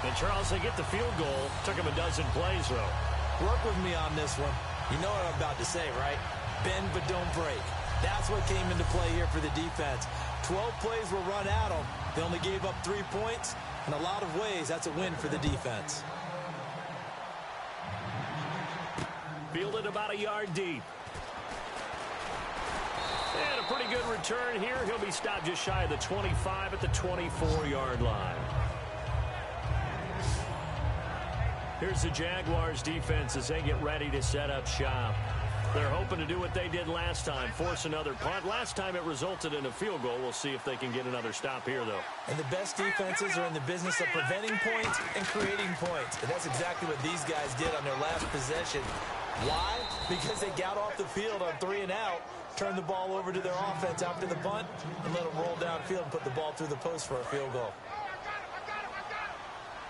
And Charles, they get the field goal. Took them a dozen plays, though. Work with me on this one. You know what I'm about to say, right? Bend but don't break. That's what came into play here for the defense. 12 plays were run at them. They only gave up 3 points. In a lot of ways, that's a win for the defense. Fielded about a yard deep. And a pretty good return here. He'll be stopped just shy of the 25 at the 24-yard line. Here's the Jaguars defense as they get ready to set up shop. They're hoping to do what they did last time, force another punt. Last time it resulted in a field goal. We'll see if they can get another stop here, though. And the best defenses are in the business of preventing points and creating points. And that's exactly what these guys did on their last possession. Why? Because they got off the field on 3 and out, turned the ball over to their offense after the punt, and let them roll downfield and put the ball through the post for a field goal.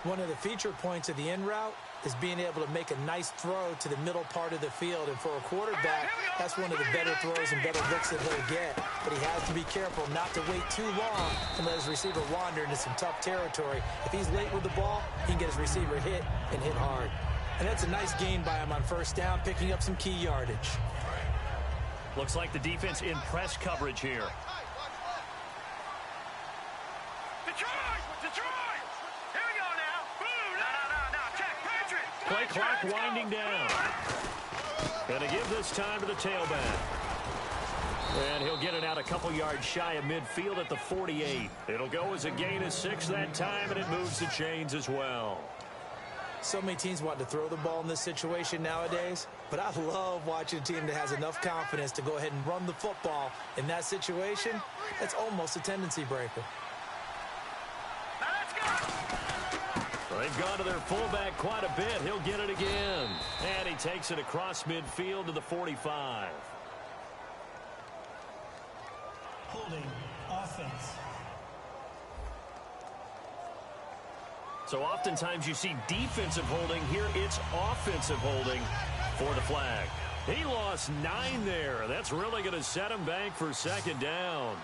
One of the feature points of the in route is being able to make a nice throw to the middle part of the field. And for a quarterback, that's one of the better throws and better looks that he'll get. But he has to be careful not to wait too long and let his receiver wander into some tough territory. If he's late with the ball, he can get his receiver hit and hit hard. And that's a nice gain by him on 1st down, picking up some key yardage. Looks like the defense in press coverage here. Play clock winding down. Gonna give this time to the tailback. And he'll get it out a couple yards shy of midfield at the 48. It'll go as a gain of 6 that time, and it moves the chains as well. So many teams want to throw the ball in this situation nowadays, but I love watching a team that has enough confidence to go ahead and run the football in that situation. That's almost a tendency breaker. They've gone to their fullback quite a bit. He'll get it again. And he takes it across midfield to the 45. Holding offense. So oftentimes you see defensive holding. Here it's offensive holding for the flag. He lost 9 there. That's really going to set him back for 2nd down.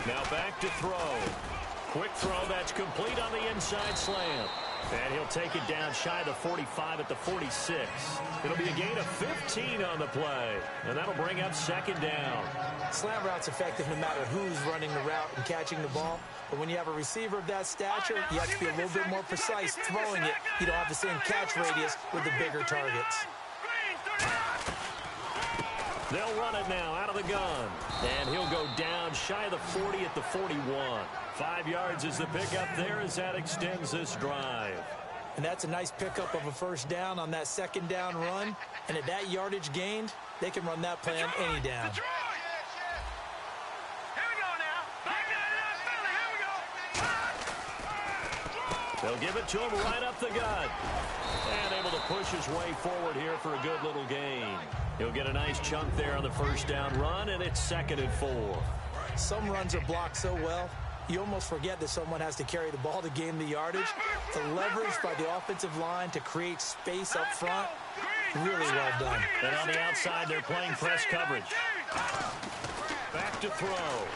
Now back to throw. Quick throw that's complete on the inside slant. And he'll take it down shy of the 45 at the 46. It'll be a gain of 15 on the play. And that'll bring up 2nd down. Slant route's effective no matter who's running the route and catching the ball. But when you have a receiver of that stature, you have to be a little bit more precise throwing it. You don't have the same catch radius with the bigger targets. They'll run it now out of the gun. And he'll go down shy of the 40 at the 41. 5 yards is the pickup there as that extends this drive. And that's a nice pickup of a 1st down on that 2nd down run. And at that yardage gained, they can run that play on any down. They'll give it to him right up the gut. And able to push his way forward here for a good little gain. He'll get a nice chunk there on the 1st down run, and it's 2nd and 4. Some runs are blocked so well, you almost forget that someone has to carry the ball to gain the yardage. The leverage by the offensive line to create space up front, really well done. And on the outside, they're playing press coverage. Back to throw.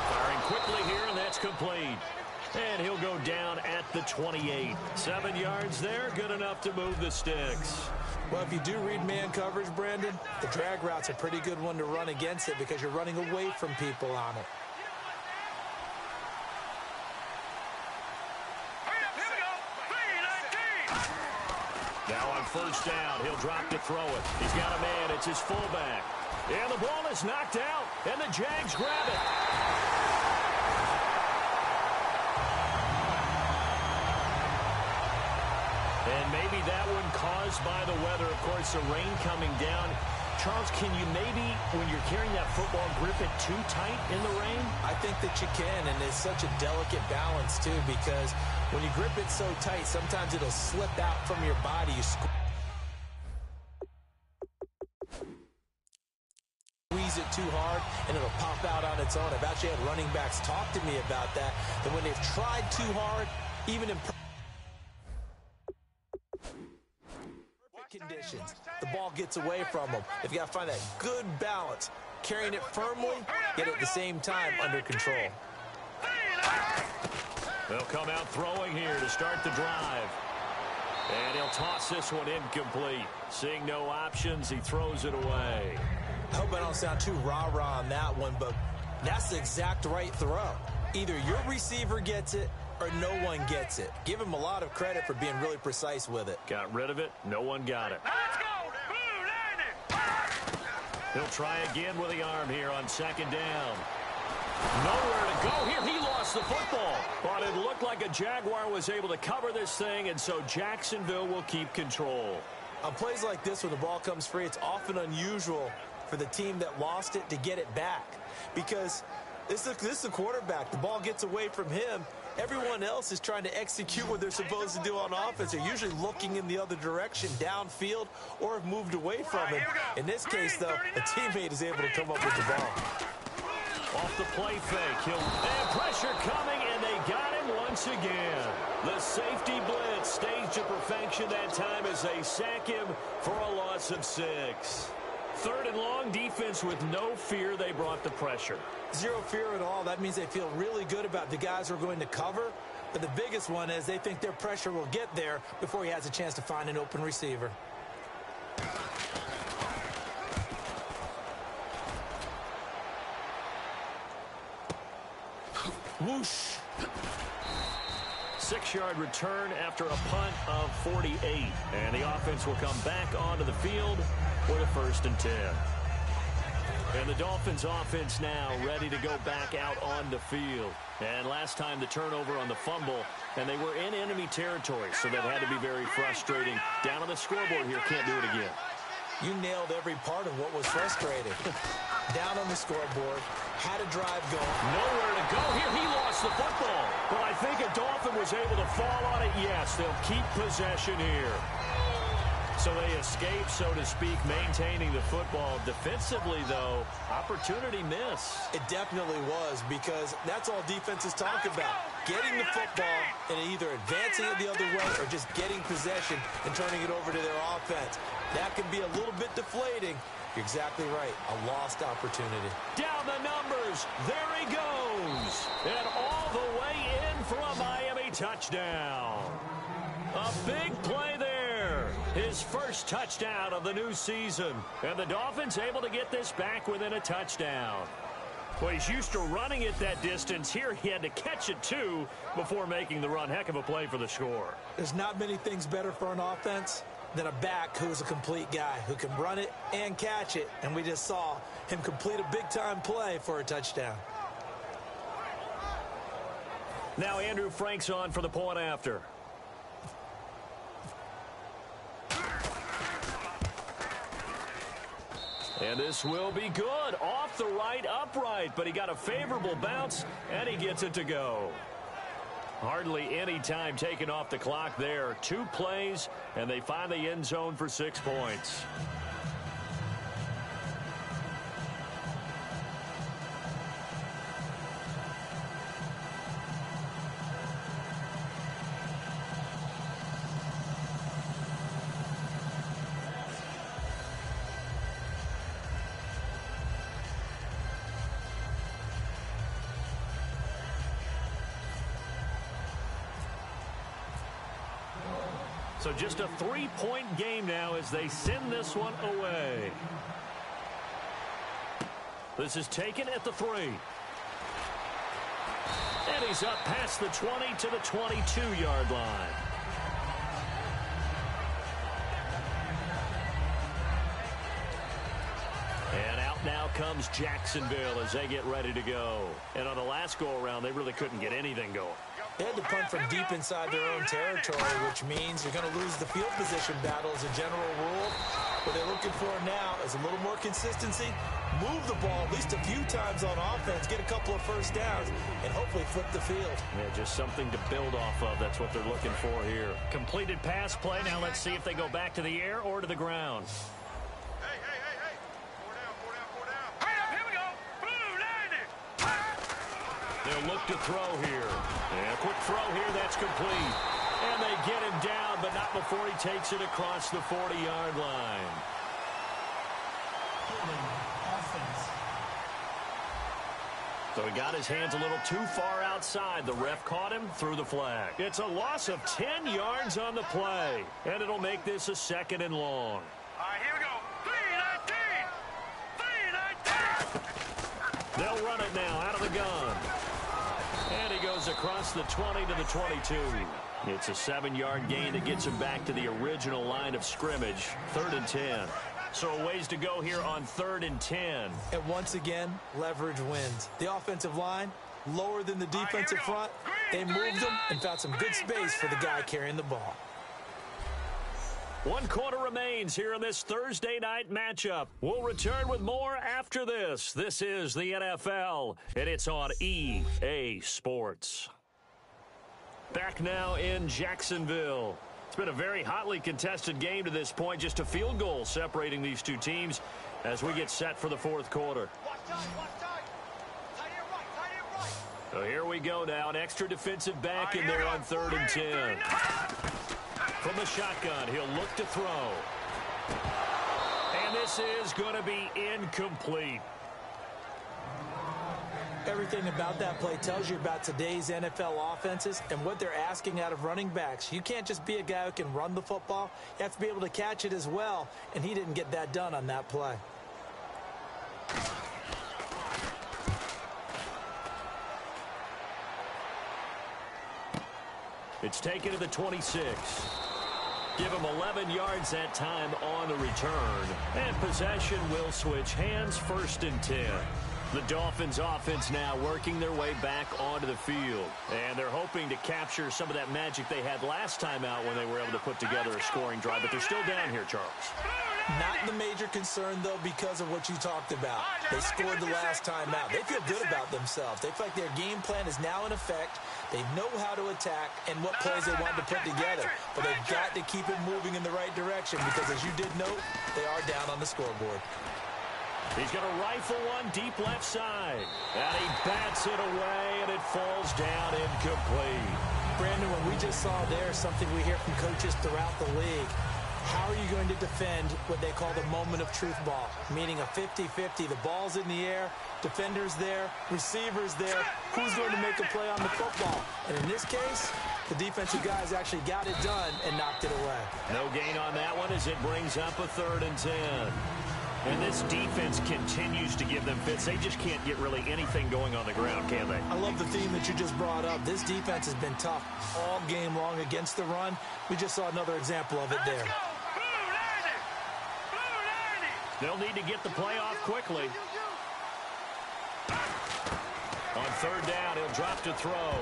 Firing quickly here, and that's complete. And he'll go down at the 28. 7 yards there, good enough to move the sticks. Well, if you do read man coverage, Brandon, the drag route's a pretty good one to run against it because you're running away from people on it. Now on 1st down, he'll drop to throw it. He's got a man. It's his fullback. And the ball is knocked out, and the Jags grab it. And maybe that one caused by the weather. Of course, the rain coming down. Charles, can you maybe, when you're carrying that football, grip it too tight in the rain? I think that you can, and it's such a delicate balance, too, because when you grip it so tight, sometimes it'll slip out from your body. You squeeze it too hard, and it'll pop out on its own. I've actually had running backs talk to me about that when they've tried too hard, even in conditions, the ball gets away from them. They've got to find that good balance, carrying it firmly, yet at the same time under control. They'll come out throwing here to start the drive. And he'll toss this one incomplete. Seeing no options, he throws it away. I hope I don't sound too rah-rah on that one, but that's the exact right throw. Either your receiver gets it or no one gets it. Give him a lot of credit for being really precise with it. Got rid of it. No one got it. Let's go. Blue line. He'll try again with the arm here on second down. Nowhere to go here. He lost the football. But it looked like a Jaguar was able to cover this thing, and so Jacksonville will keep control. On plays like this, when the ball comes free, it's often unusual for the team that lost it to get it back. Because this is the quarterback. The ball gets away from him. Everyone else is trying to execute what they're supposed to do on offense. They're usually looking in the other direction, downfield, or have moved away from him. In this case, though, a teammate is able to come up with the ball. Off the play fake. And pressure coming, and they got him once again. The safety blitz staged to perfection that time as they sack him for a loss of 6. Third and long, defense with no fear. They brought the pressure. Zero fear at all. That means they feel really good about the guys who are going to cover. But the biggest one is they think their pressure will get there before he has a chance to find an open receiver. Whoosh. 6-yard return after a punt of 48. And the offense will come back onto the field for the 1st and 10. And the Dolphins offense now ready to go back out on the field. And last time the turnover on the fumble, and they were in enemy territory, so that had to be very frustrating. Down on the scoreboard here, can't do it again. You nailed every part of what was frustrating. Down on the scoreboard, had a drive going. Nowhere to go here. He lost the football. But I think a Dolphin was able to fall on it. Yes, they'll keep possession here. So they escape, so to speak, maintaining the football. Defensively, though, opportunity miss. It definitely was, because that's all defenses talk about. Getting the football and either advancing it the other way or just getting possession and turning it over to their offense. That can be a little bit deflating. You're exactly right. A lost opportunity. Down the numbers. There he goes. And all the way in for a Miami touchdown. A big play there. His first touchdown of the new season. And the Dolphins able to get this back within a touchdown. Well, he's used to running it that distance. Here he had to catch it, too, before making the run. Heck of a play for the score. There's not many things better for an offense than a back who's a complete guy, who can run it and catch it. And we just saw him complete a big-time play for a touchdown. Now Andrew Frank's on for the point after. And this will be good. Off the right, upright, but he got a favorable bounce, and he gets it to go. Hardly any time taken off the clock there. 2 plays, and they find the end zone for 6 points. So just a 3-point game now as they send this one away. This is taken at the 3. And he's up past the 20 to the 22-yard line. And out comes Jacksonville as they get ready to go. And on the last go-around, they really couldn't get anything going. They had to punt from deep inside their own territory, which means you're going to lose the field position battle as a general rule. What they're looking for now is a little more consistency, move the ball at least a few times on offense, get a couple of first downs, and hopefully flip the field. Yeah, just something to build off of. That's what they're looking for here. Completed pass play. Now let's see if they go back to the air or to the ground. Hey. Four down. Hey, up, here we go. Blue 90. They'll look to throw here. And a quick throw here. That's complete. And they get him down, but not before he takes it across the 40-yard line. Offense. So he got his hands a little too far outside. The ref caught him, threw the flag. It's a loss of 10 yards on the play, and it'll make this a 2nd and long. All right, here we go. 3-19. They'll run it now out of the gun. And he goes across the 20 to the 22. It's a 7-yard gain that gets him back to the original line of scrimmage. 3rd and 10. So a ways to go here on 3rd and 10. And once again, leverage wins. The offensive line, lower than the defensive front. They moved them and found some good space for the guy carrying the ball. 1 quarter remains here in this Thursday night matchup. We'll return with more after this. This is the NFL, and it's on EA Sports. Back now in Jacksonville. It's been a very hotly contested game to this point. Just a field goal separating these two teams as we get set for the 4th quarter. So here we go now. An extra defensive back in there on 3rd and 10. From the shotgun, he'll look to throw. And this is going to be incomplete. Everything about that play tells you about today's NFL offenses and what they're asking out of running backs. You can't just be a guy who can run the football. You have to be able to catch it as well, and he didn't get that done on that play. It's taken to the 26. Give him 11 yards that time on the return. And possession will switch hands, 1st and 10. The Dolphins offense now working their way back onto the field. And they're hoping to capture some of that magic they had last time out when they were able to put together a scoring drive. But they're still down here, Charles. Not the major concern, though, because of what you talked about. They scored the last time out. They feel good about themselves. They feel like their game plan is now in effect. They know how to attack and what plays they want to put together. But they've got to keep it moving in the right direction because, as you did note, they are down on the scoreboard. He's going to rifle one deep left side. And he bats it away, and it falls down incomplete. Brandon, what we just saw there is something we hear from coaches throughout the league. How are you going to defend what they call the moment of truth ball, meaning a 50-50? The ball's in the air, defenders there, receivers there. Who's going to make a play on the football? And in this case, the defensive guys actually got it done and knocked it away. No gain on that one as it brings up a 3rd and 10. And this defense continues to give them fits. They just can't get really anything going on the ground, can they? I love the theme that you just brought up. This defense has been tough all game long against the run. We just saw another example of it there. They'll need to get the play off quickly. On 3rd down, he'll drop to throw.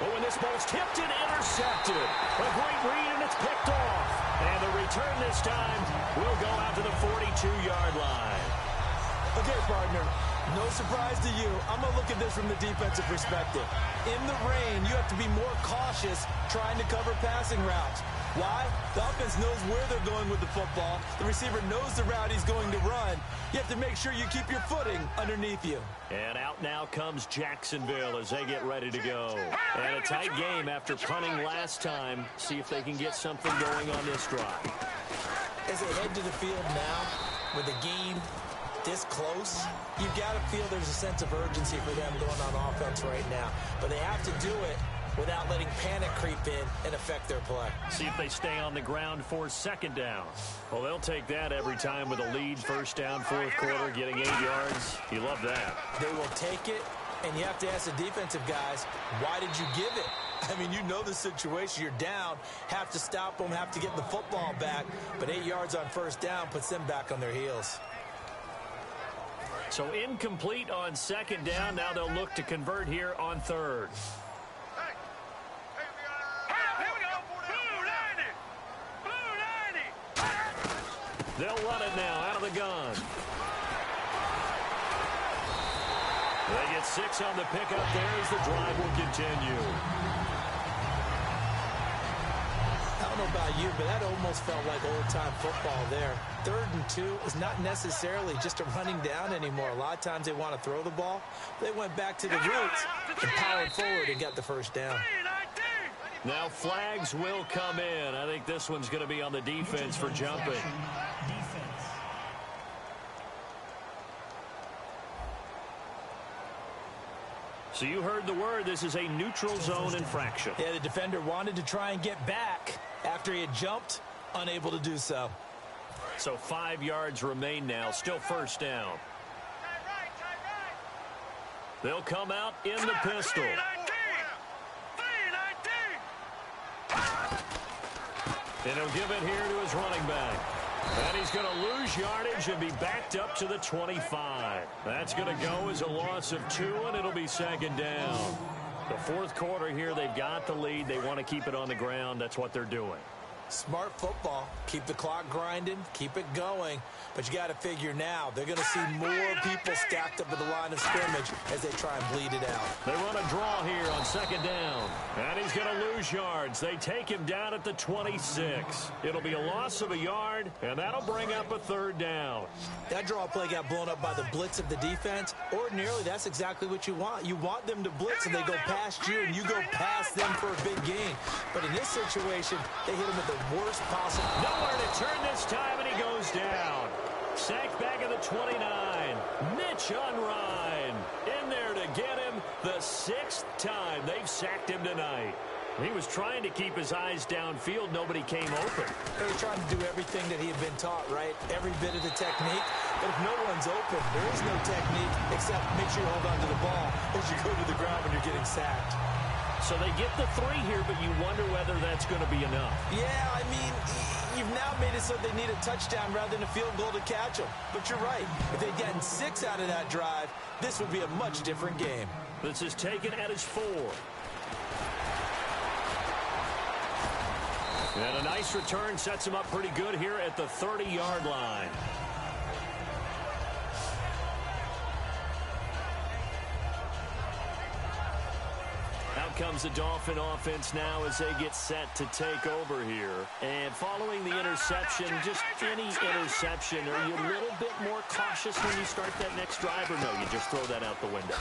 Oh, and this ball's tipped and intercepted. A great read, and it's picked off. And the return this time will go out to the 42-yard line. Okay, partner, no surprise to you. I'm going to look at this from the defensive perspective. In the rain, you have to be more cautious trying to cover passing routes. Why? The offense knows where they're going with the football. The receiver knows the route he's going to run. You have to make sure you keep your footing underneath you. And out now comes Jacksonville as they get ready to go. And a tight game after punting last time. See if they can get something going on this drive. As they head to the field now, with the game this close, you've got to feel there's a sense of urgency for them going on offense right now. But they have to do it without letting panic creep in and affect their play. See if they stay on the ground for 2nd down. Well, they'll take that every time with a lead. 1st down, 4th quarter, getting 8 yards. You love that. They will take it, and you have to ask the defensive guys, why did you give it? I mean, you know the situation. You're down, have to stop them, have to get the football back. But 8 yards on 1st down puts them back on their heels. So incomplete on second down. Now they'll look to convert here on third. They'll run it now out of the gun. They get 6 on the pickup there as the drive will continue. I don't know about you, but that almost felt like old-time football there. 3rd and 2 is not necessarily just a running down anymore. A lot of times they want to throw the ball. They went back to the roots and powered forward and got the first down. Now flags will come in. I think this one's going to be on the defense for jumping. So you heard the word. This is a neutral zone infraction. Yeah, the defender wanted to try and get back after he had jumped, unable to do so. So 5 yards remain now, still first down. They'll come out in the pistol. And he'll give it here to his running back. And he's going to lose yardage and be backed up to the 25. That's going to go as a loss of 2, and it'll be second down. The 4th quarter here, they've got the lead. They want to keep it on the ground. That's what they're doing. Smart football. Keep the clock grinding. Keep it going. But you got to figure now, they're going to see more people stacked up at the line of scrimmage as they try and bleed it out. They run a draw here on second down. And he's going to lose yards. They take him down at the 26. It'll be a loss of a yard, and that'll bring up a 3rd down. That draw play got blown up by the blitz of the defense. Ordinarily, that's exactly what you want. You want them to blitz, and they go past you, and you go past them for a big gain. But in this situation, they hit him at the worst possible. Nowhere to turn this time, and he goes down. Sacked back at the 29. Mitch Unrein in there to get him the 6th time they've sacked him tonight. He was trying to keep his eyes downfield. Nobody came open. He was trying to do everything that he had been taught, right? Every bit of the technique. But if no one's open, there is no technique except make sure you hold on to the ball as you go to the ground when you're getting sacked. So they get the 3 here, but you wonder whether that's going to be enough. Yeah, I mean, you've now made it so they need a touchdown rather than a field goal to catch them. But you're right. If they'd gotten 6 out of that drive, this would be a much different game. This is taken at his 4. And a nice return sets him up pretty good here at the 30-yard line. Comes the Dolphin offense now as they get set to take over here. And following the interception, just any interception, are you a little bit more cautious when you start that next drive, or no, you just throw that out the window?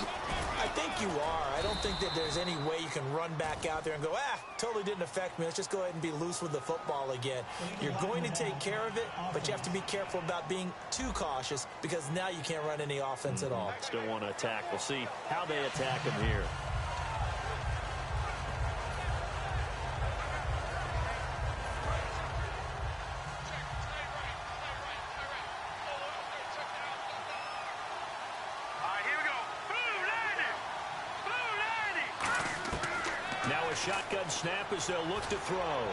I think you are. I don't think that there's any way you can run back out there and go, totally didn't affect me. Let's just go ahead and be loose with the football again. You're going to take care of it, but you have to be careful about being too cautious because now you can't run any offense at all. Still want to attack. We'll see how they attack him here. Shotgun snap as they'll look to throw.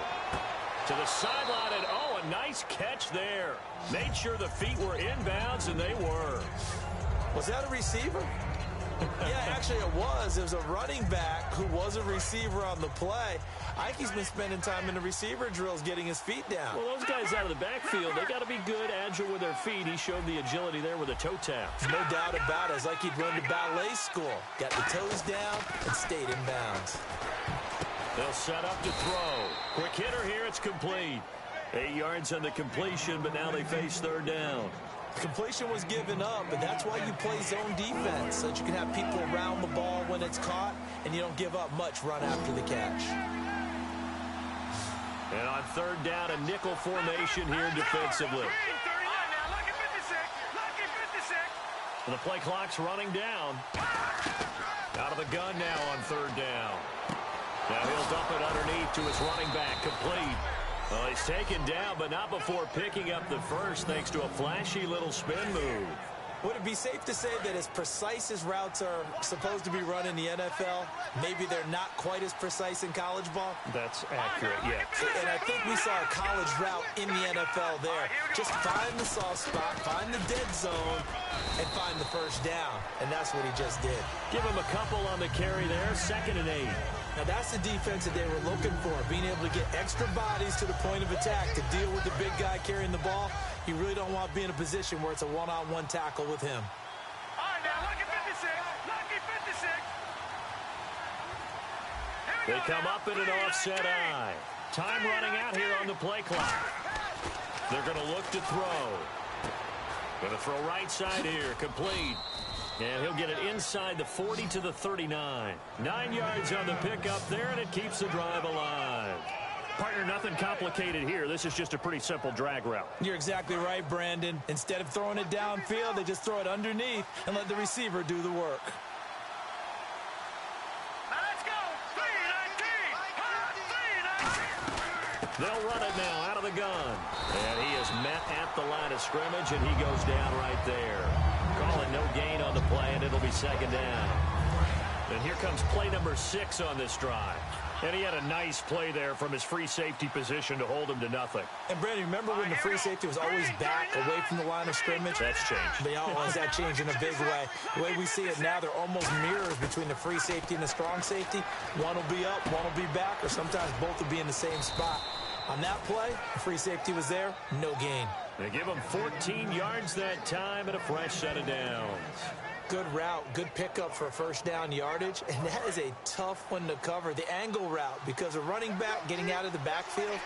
To the sideline, and a nice catch there. Made sure the feet were inbounds, and they were. Was that a receiver? Yeah, actually it was. It was a running back who was a receiver on the play. Ike's been spending time in the receiver drills getting his feet down. Well, those guys out of the backfield, they got to be good, agile with their feet. He showed the agility there with a toe tap. No doubt about it. It's like he'd run to ballet school. Got the toes down and stayed in bounds. They'll set up to throw. Quick hitter here. It's complete. 8 yards on the completion, but now they face 3rd down. The completion was given up, but that's why you play zone defense, so that you can have people around the ball when it's caught, and you don't give up much run after the catch. And on 3rd down, a nickel formation here defensively. And the play clock's running down. Out of the gun now on 3rd down. Now he'll dump it underneath to his running back, complete. Well, he's taken down, but not before picking up the first thanks to a flashy little spin move. Would it be safe to say that as precise as routes are supposed to be run in the NFL, maybe they're not quite as precise in college ball? That's accurate, yeah. And I think we saw a college route in the NFL there. Just find the soft spot, find the dead zone, and find the first down. And that's what he just did. Give him a couple on the carry there, 2nd and 8. Now, that's the defense that they were looking for, being able to get extra bodies to the point of attack to deal with the big guy carrying the ball. You really don't want to be in a position where it's a one-on-one tackle with him. All right, now, lucky 56. Lucky 56. They come up in an offset eye. Time running out here on the play clock. They're going to look to throw. Going to throw right side here, complete. And he'll get it inside the 40 to the 39. 9 yards on the pickup there, and it keeps the drive alive. Partner, nothing complicated here. This is just a pretty simple drag route. You're exactly right, Brandon. Instead of throwing it downfield, they just throw it underneath and let the receiver do the work. Now let's go. 3-19. They'll run it now out of the gun. And he is met at the line of scrimmage, and he goes down right there. Calling no gain on the play, and it'll be 2nd down. And here comes play number 6 on this drive. And he had a nice play there from his free safety position to hold him to nothing. And, Brandon, remember when the free safety was always back away from the line of scrimmage? That's changed. They always that changed in a big way. The way we see it now, they're almost mirrors between the free safety and the strong safety. One will be up, one will be back, or sometimes both will be in the same spot. On that play, the free safety was there, no gain. They give him 14 yards that time and a fresh set of downs. Good route, good pickup for first down yardage, and that is a tough one to cover, the angle route, because a running back getting out of the backfield,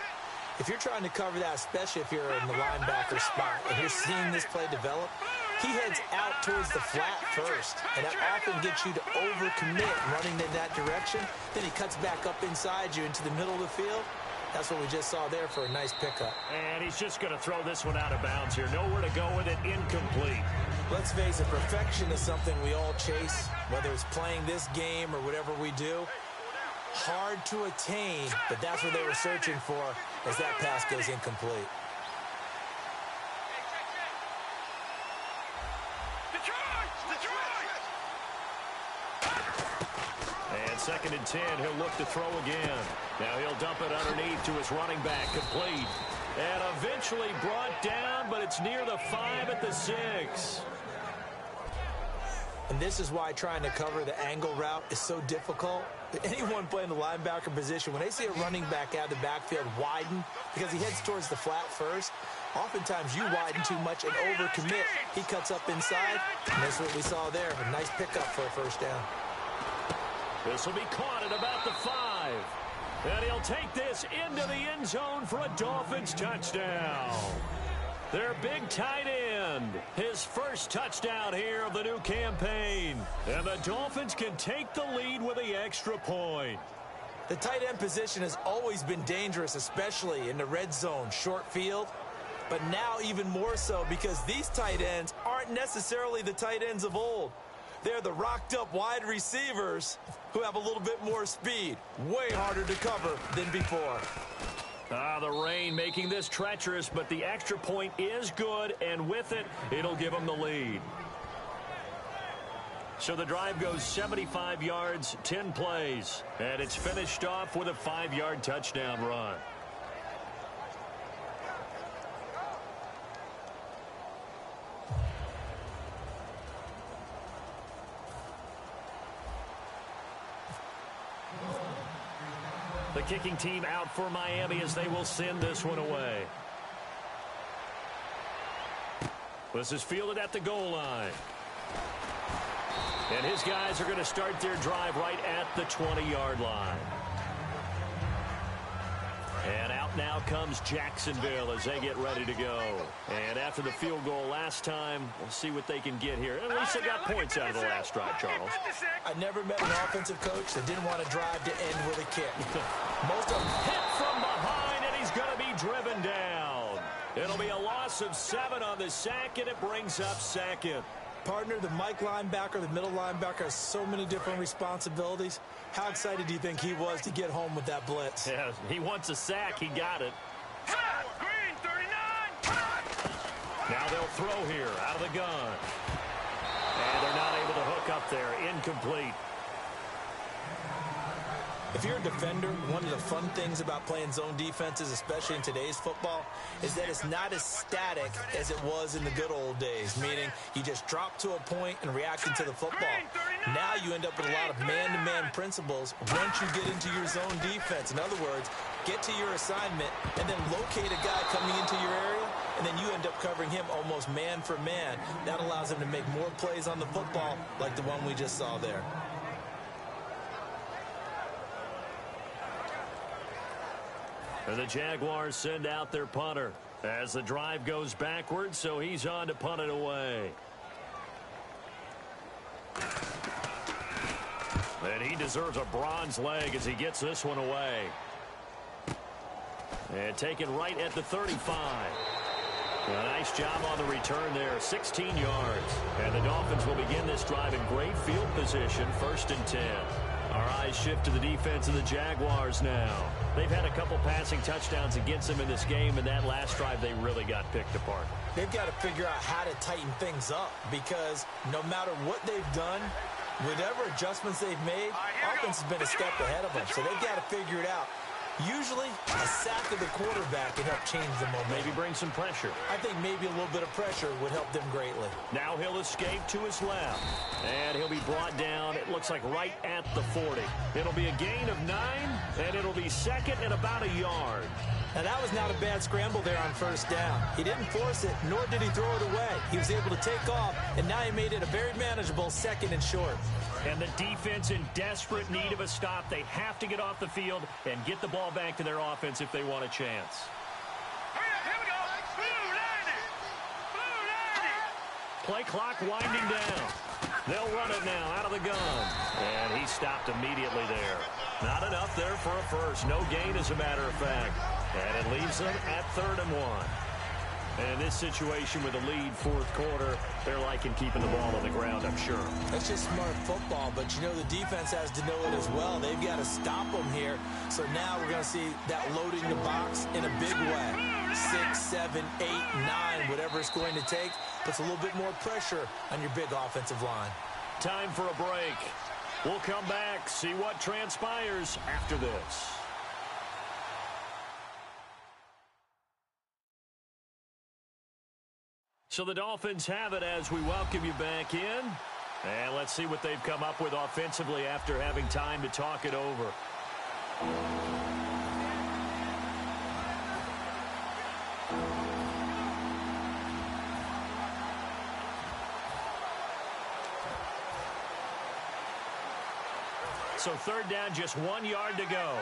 if you're trying to cover that, especially if you're in the linebacker spot and you're seeing this play develop, he heads out towards the flat first, and that often gets you to overcommit running in that direction. Then he cuts back up inside you into the middle of the field. That's what we just saw there for a nice pickup. And he's just going to throw this one out of bounds here. Nowhere to go with it, incomplete. Let's face it, perfection is something we all chase, whether it's playing this game or whatever we do. Hard to attain, but that's what they were searching for as that pass goes incomplete. And 2nd and 10, he'll look to throw again. Now he'll dump it underneath to his running back, complete. And eventually brought down, but it's near the 5 at the 6. And this is why trying to cover the angle route is so difficult. Anyone playing the linebacker position, when they see a running back out of the backfield widen, because he heads towards the flat first, oftentimes you widen too much and overcommit. He cuts up inside, and that's what we saw there. A nice pickup for a first down. This will be caught at about the 5. And he'll take this into the end zone for a Dolphins touchdown. Their big tight end, his first touchdown here of the new campaign. And the Dolphins can take the lead with the extra point. The tight end position has always been dangerous, especially in the red zone, short field. But now even more so because these tight ends aren't necessarily the tight ends of old. They're the rocked-up wide receivers who have a little bit more speed. Way harder to cover than before. The rain making this treacherous, but the extra point is good, and with it, it'll give them the lead. So the drive goes 75 yards, 10 plays, and it's finished off with a 5-yard touchdown run. The kicking team out for Miami as they will send this one away. This is fielded at the goal line. And his guys are going to start their drive right at the 20-yard line. And out now comes Jacksonville as they get ready to go. And after the field goal last time, we'll see what they can get here. At least they got points out of the last drive, Charles. I never met an offensive coach that didn't want to drive to end with a kick. Most of them hit from behind, and he's going to be driven down. It'll be a loss of 7 on the sack, and it brings up 2nd. Partner, the Mike linebacker, the middle linebacker has so many different responsibilities. How excited do you think he was to get home with that blitz? Yeah, he wants a sack. He got it. Green 39. Now they'll throw here out of the gun. back up there, incomplete. If you're a defender, one of the fun things about playing zone defenses, especially in today's football, is that it's not as static as it was in the good old days, meaning you just drop to a point and reacting to the football. Now you end up with a lot of man-to-man principles once you get into your zone defense. In other words, get to your assignment and then locate a guy coming into your area, and then you end up covering him almost man for man. That allows him to make more plays on the football like the one we just saw there. And the Jaguars send out their punter as the drive goes backwards, so he's on to punt it away. And he deserves a bronze leg as he gets this one away. And taken right at the 35. A nice job on the return there, 16 yards. And the Dolphins will begin this drive in great field position, 1st and 10. Our eyes shift to the defense of the Jaguars now. They've had a couple passing touchdowns against them in this game, and that last drive they really got picked apart. They've got to figure out how to tighten things up because no matter what they've done, whatever adjustments they've made, offense has been a step ahead of them, so they've got to figure it out. Usually, a sack of the quarterback can help change the momentum. Maybe bring some pressure. I think maybe a little bit of pressure would help them greatly. Now he'll escape to his left. And he'll be brought down, it looks like right at the 40. It'll be a gain of 9, and it'll be 2nd and about a yard. Now, that was not a bad scramble there on 1st down. He didn't force it, nor did he throw it away. He was able to take off, and now he made it a very manageable 2nd and short. And the defense in desperate need of a stop. They have to get off the field and get the ball back to their offense if they want a chance. Here we go. Blue line. Play clock winding down. They'll run it now out of the gun. And he stopped immediately there. Not enough there for a first. No gain, as a matter of fact. And it leaves them at 3rd and 1. And this situation with a lead 4th quarter, they're liking keeping the ball on the ground, I'm sure. That's just smart football, but you know the defense has to know it as well. They've got to stop them here. So now we're going to see that loading the box in a big way. 6, 7, 8, 9, whatever it's going to take, puts a little bit more pressure on your big offensive line. Time for a break. We'll come back, see what transpires after this. So the Dolphins have it as we welcome you back in. And let's see what they've come up with offensively after having time to talk it over. So 3rd down, just 1 yard to go.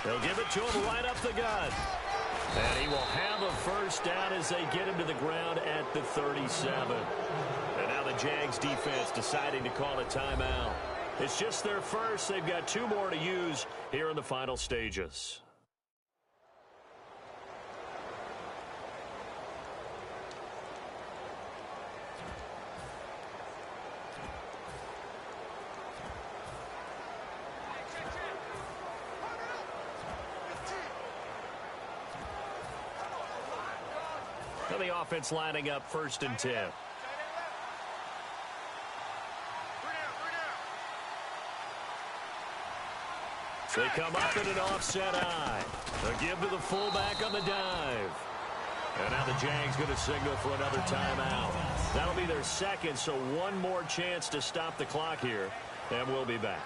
They'll give it to him right up the gut. And he will have a 1st down as they get him to the ground at the 37. And now the Jags defense deciding to call a timeout. It's just their first. They've got 2 more to use here in the final stages. The offense lining up 1st and 10. They come up in an offset eye. They'll give to the fullback on the dive. And now the Jags going to signal for another timeout. That'll be their 2nd, so 1 more chance to stop the clock here. And we'll be back.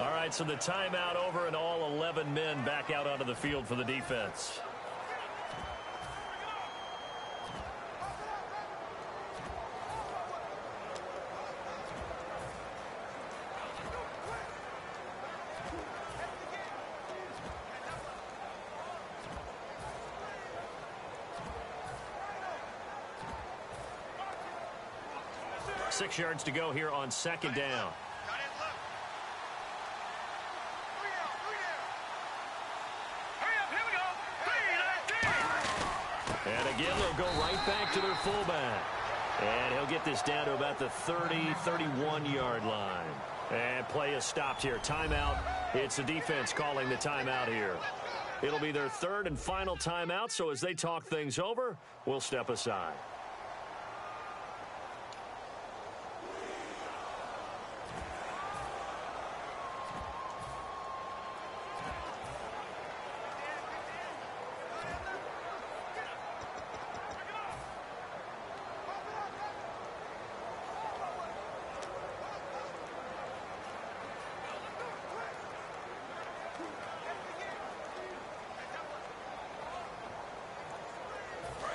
All right, so the timeout over and all 11 men back out onto the field for the defense. Six yards to go here on 2nd down. Again, they'll go right back to their fullback. And he'll get this down to about the 30, 31-yard line. And play is stopped here. Timeout. It's the defense calling the timeout here. It'll be their third and final timeout, so as they talk things over, we'll step aside.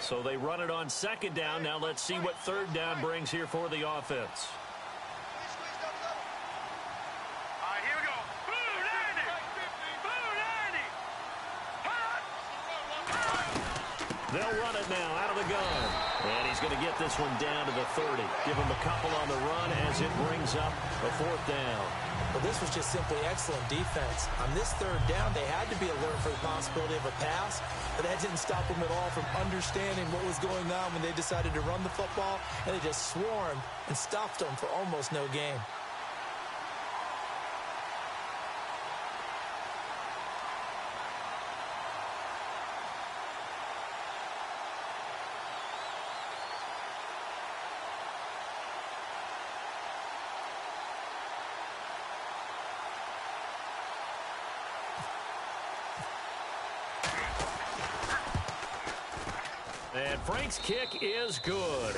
So they run it on second down. Now let's see what third down brings here for the offense. All right, here we go. Boom, 90. Boom, 90. They'll run it now out of the gun. And he's going to get this one down to the 30. Give him a couple on the run as it brings up a fourth down. Well, this was just simply excellent defense. On this third down, they had to be alert for the possibility of a pass, but that didn't stop them at all from understanding what was going on when they decided to run the football, and they just swarmed and stopped them for almost no gain. And Frank's kick is good.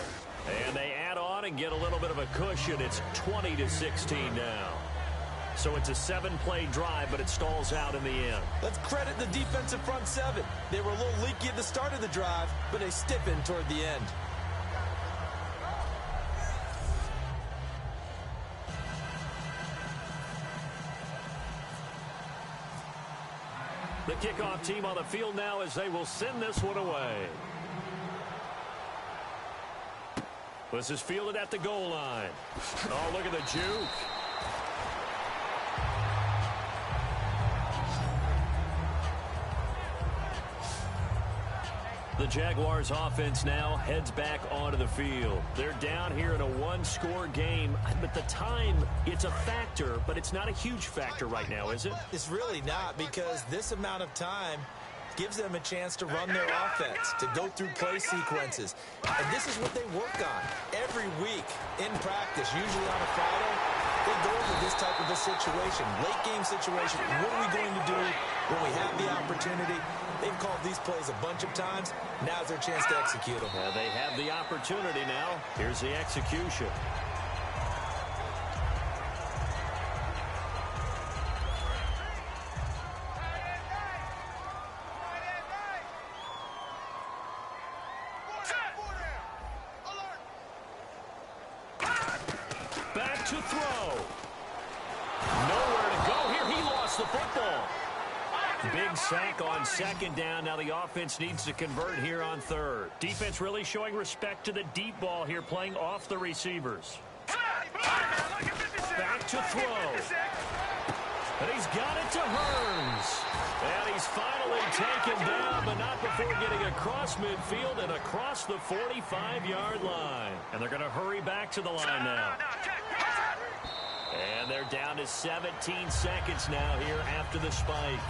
And they add on and get a little bit of a cushion. It's 20-16 now. So it's a 7-play drive, but it stalls out in the end. Let's credit the defensive front seven. They were a little leaky at the start of the drive, but they stiffened toward the end. The kickoff team on the field now as they will send this one away. This is fielded at the goal line. Oh, look at the juke. The Jaguars offense now heads back onto the field. They're down here in a one-score game. But the time, it's a factor, but it's not a huge factor right now, is it? It's really not, because this amount of time gives them a chance to run their offense, to go through play sequences. And this is what they work on every week in practice, usually on a Friday. They go into this type of a situation, late game situation. What are we going to do when we have the opportunity? They've called these plays a bunch of times. Now's their chance to execute them. They have the opportunity now. Here's the execution. Back to throw. Nowhere to go here. He lost the football. Big sack on second down. Now the offense needs to convert here on third. Defense really showing respect to the deep ball here, playing off the receivers. Back to throw. And he's got it to Hearns. And he's finally taken down, but not before getting across midfield and across the 45-yard line. And they're going to hurry back to the line now. And they're down to 17 seconds now here after the spike.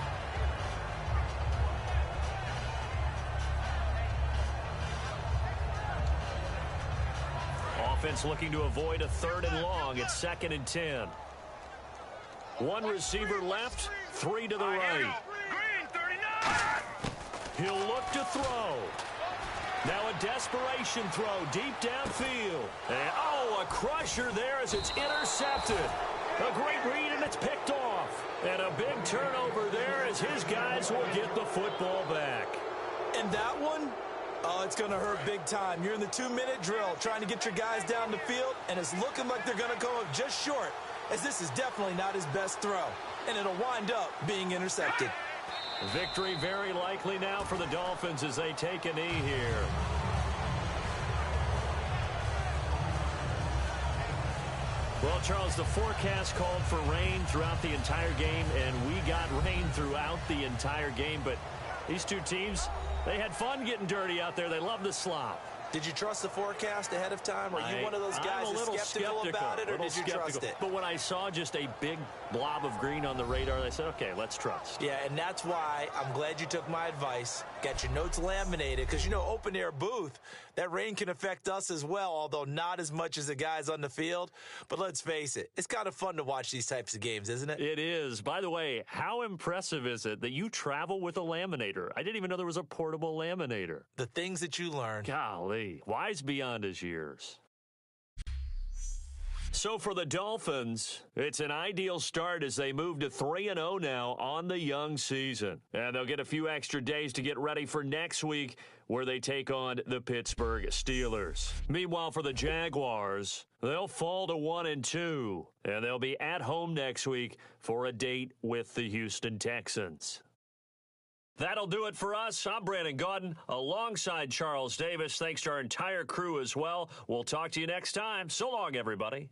Offense looking to avoid a third and long. It's 2nd and 10. One receiver left, 3 to the right. He'll look to throw. Now a desperation throw deep downfield. And oh, a crusher there as it's intercepted. A great read, and it's picked off. And a big turnover there as his guys will get the football back. And that one, oh, it's going to hurt big time. You're in the 2-minute drill trying to get your guys down the field, and it's looking like they're going to go just short, as this is definitely not his best throw. And it'll wind up being intercepted. Victory very likely now for the Dolphins as they take a knee here. Well, Charles, the forecast called for rain throughout the entire game, and we got rain throughout the entire game. But these two teams, They had fun getting dirty out there. They love the slop. Did you trust the forecast ahead of time? Are you one of those guys that's skeptical about it, or did you trust it? But when I saw just a big blob of green on the radar, I said, okay, let's trust. Yeah, and that's why I'm glad you took my advice. Got your notes laminated, because, open-air booth, that rain can affect us as well, although not as much as the guys on the field. But let's face it, it's kind of fun to watch these types of games, isn't it? It is. By the way, how impressive is it that you travel with a laminator? I didn't even know there was a portable laminator. The things that you learn. Golly, wise beyond his years. So for the Dolphins, it's an ideal start as they move to 3-0 now on the young season. And they'll get a few extra days to get ready for next week, where they take on the Pittsburgh Steelers. Meanwhile, for the Jaguars, they'll fall to 1-2, and they'll be at home next week for a date with the Houston Texans. That'll do it for us. I'm Brandon Gaudin alongside Charles Davis. Thanks to our entire crew as well. We'll talk to you next time. So long, everybody.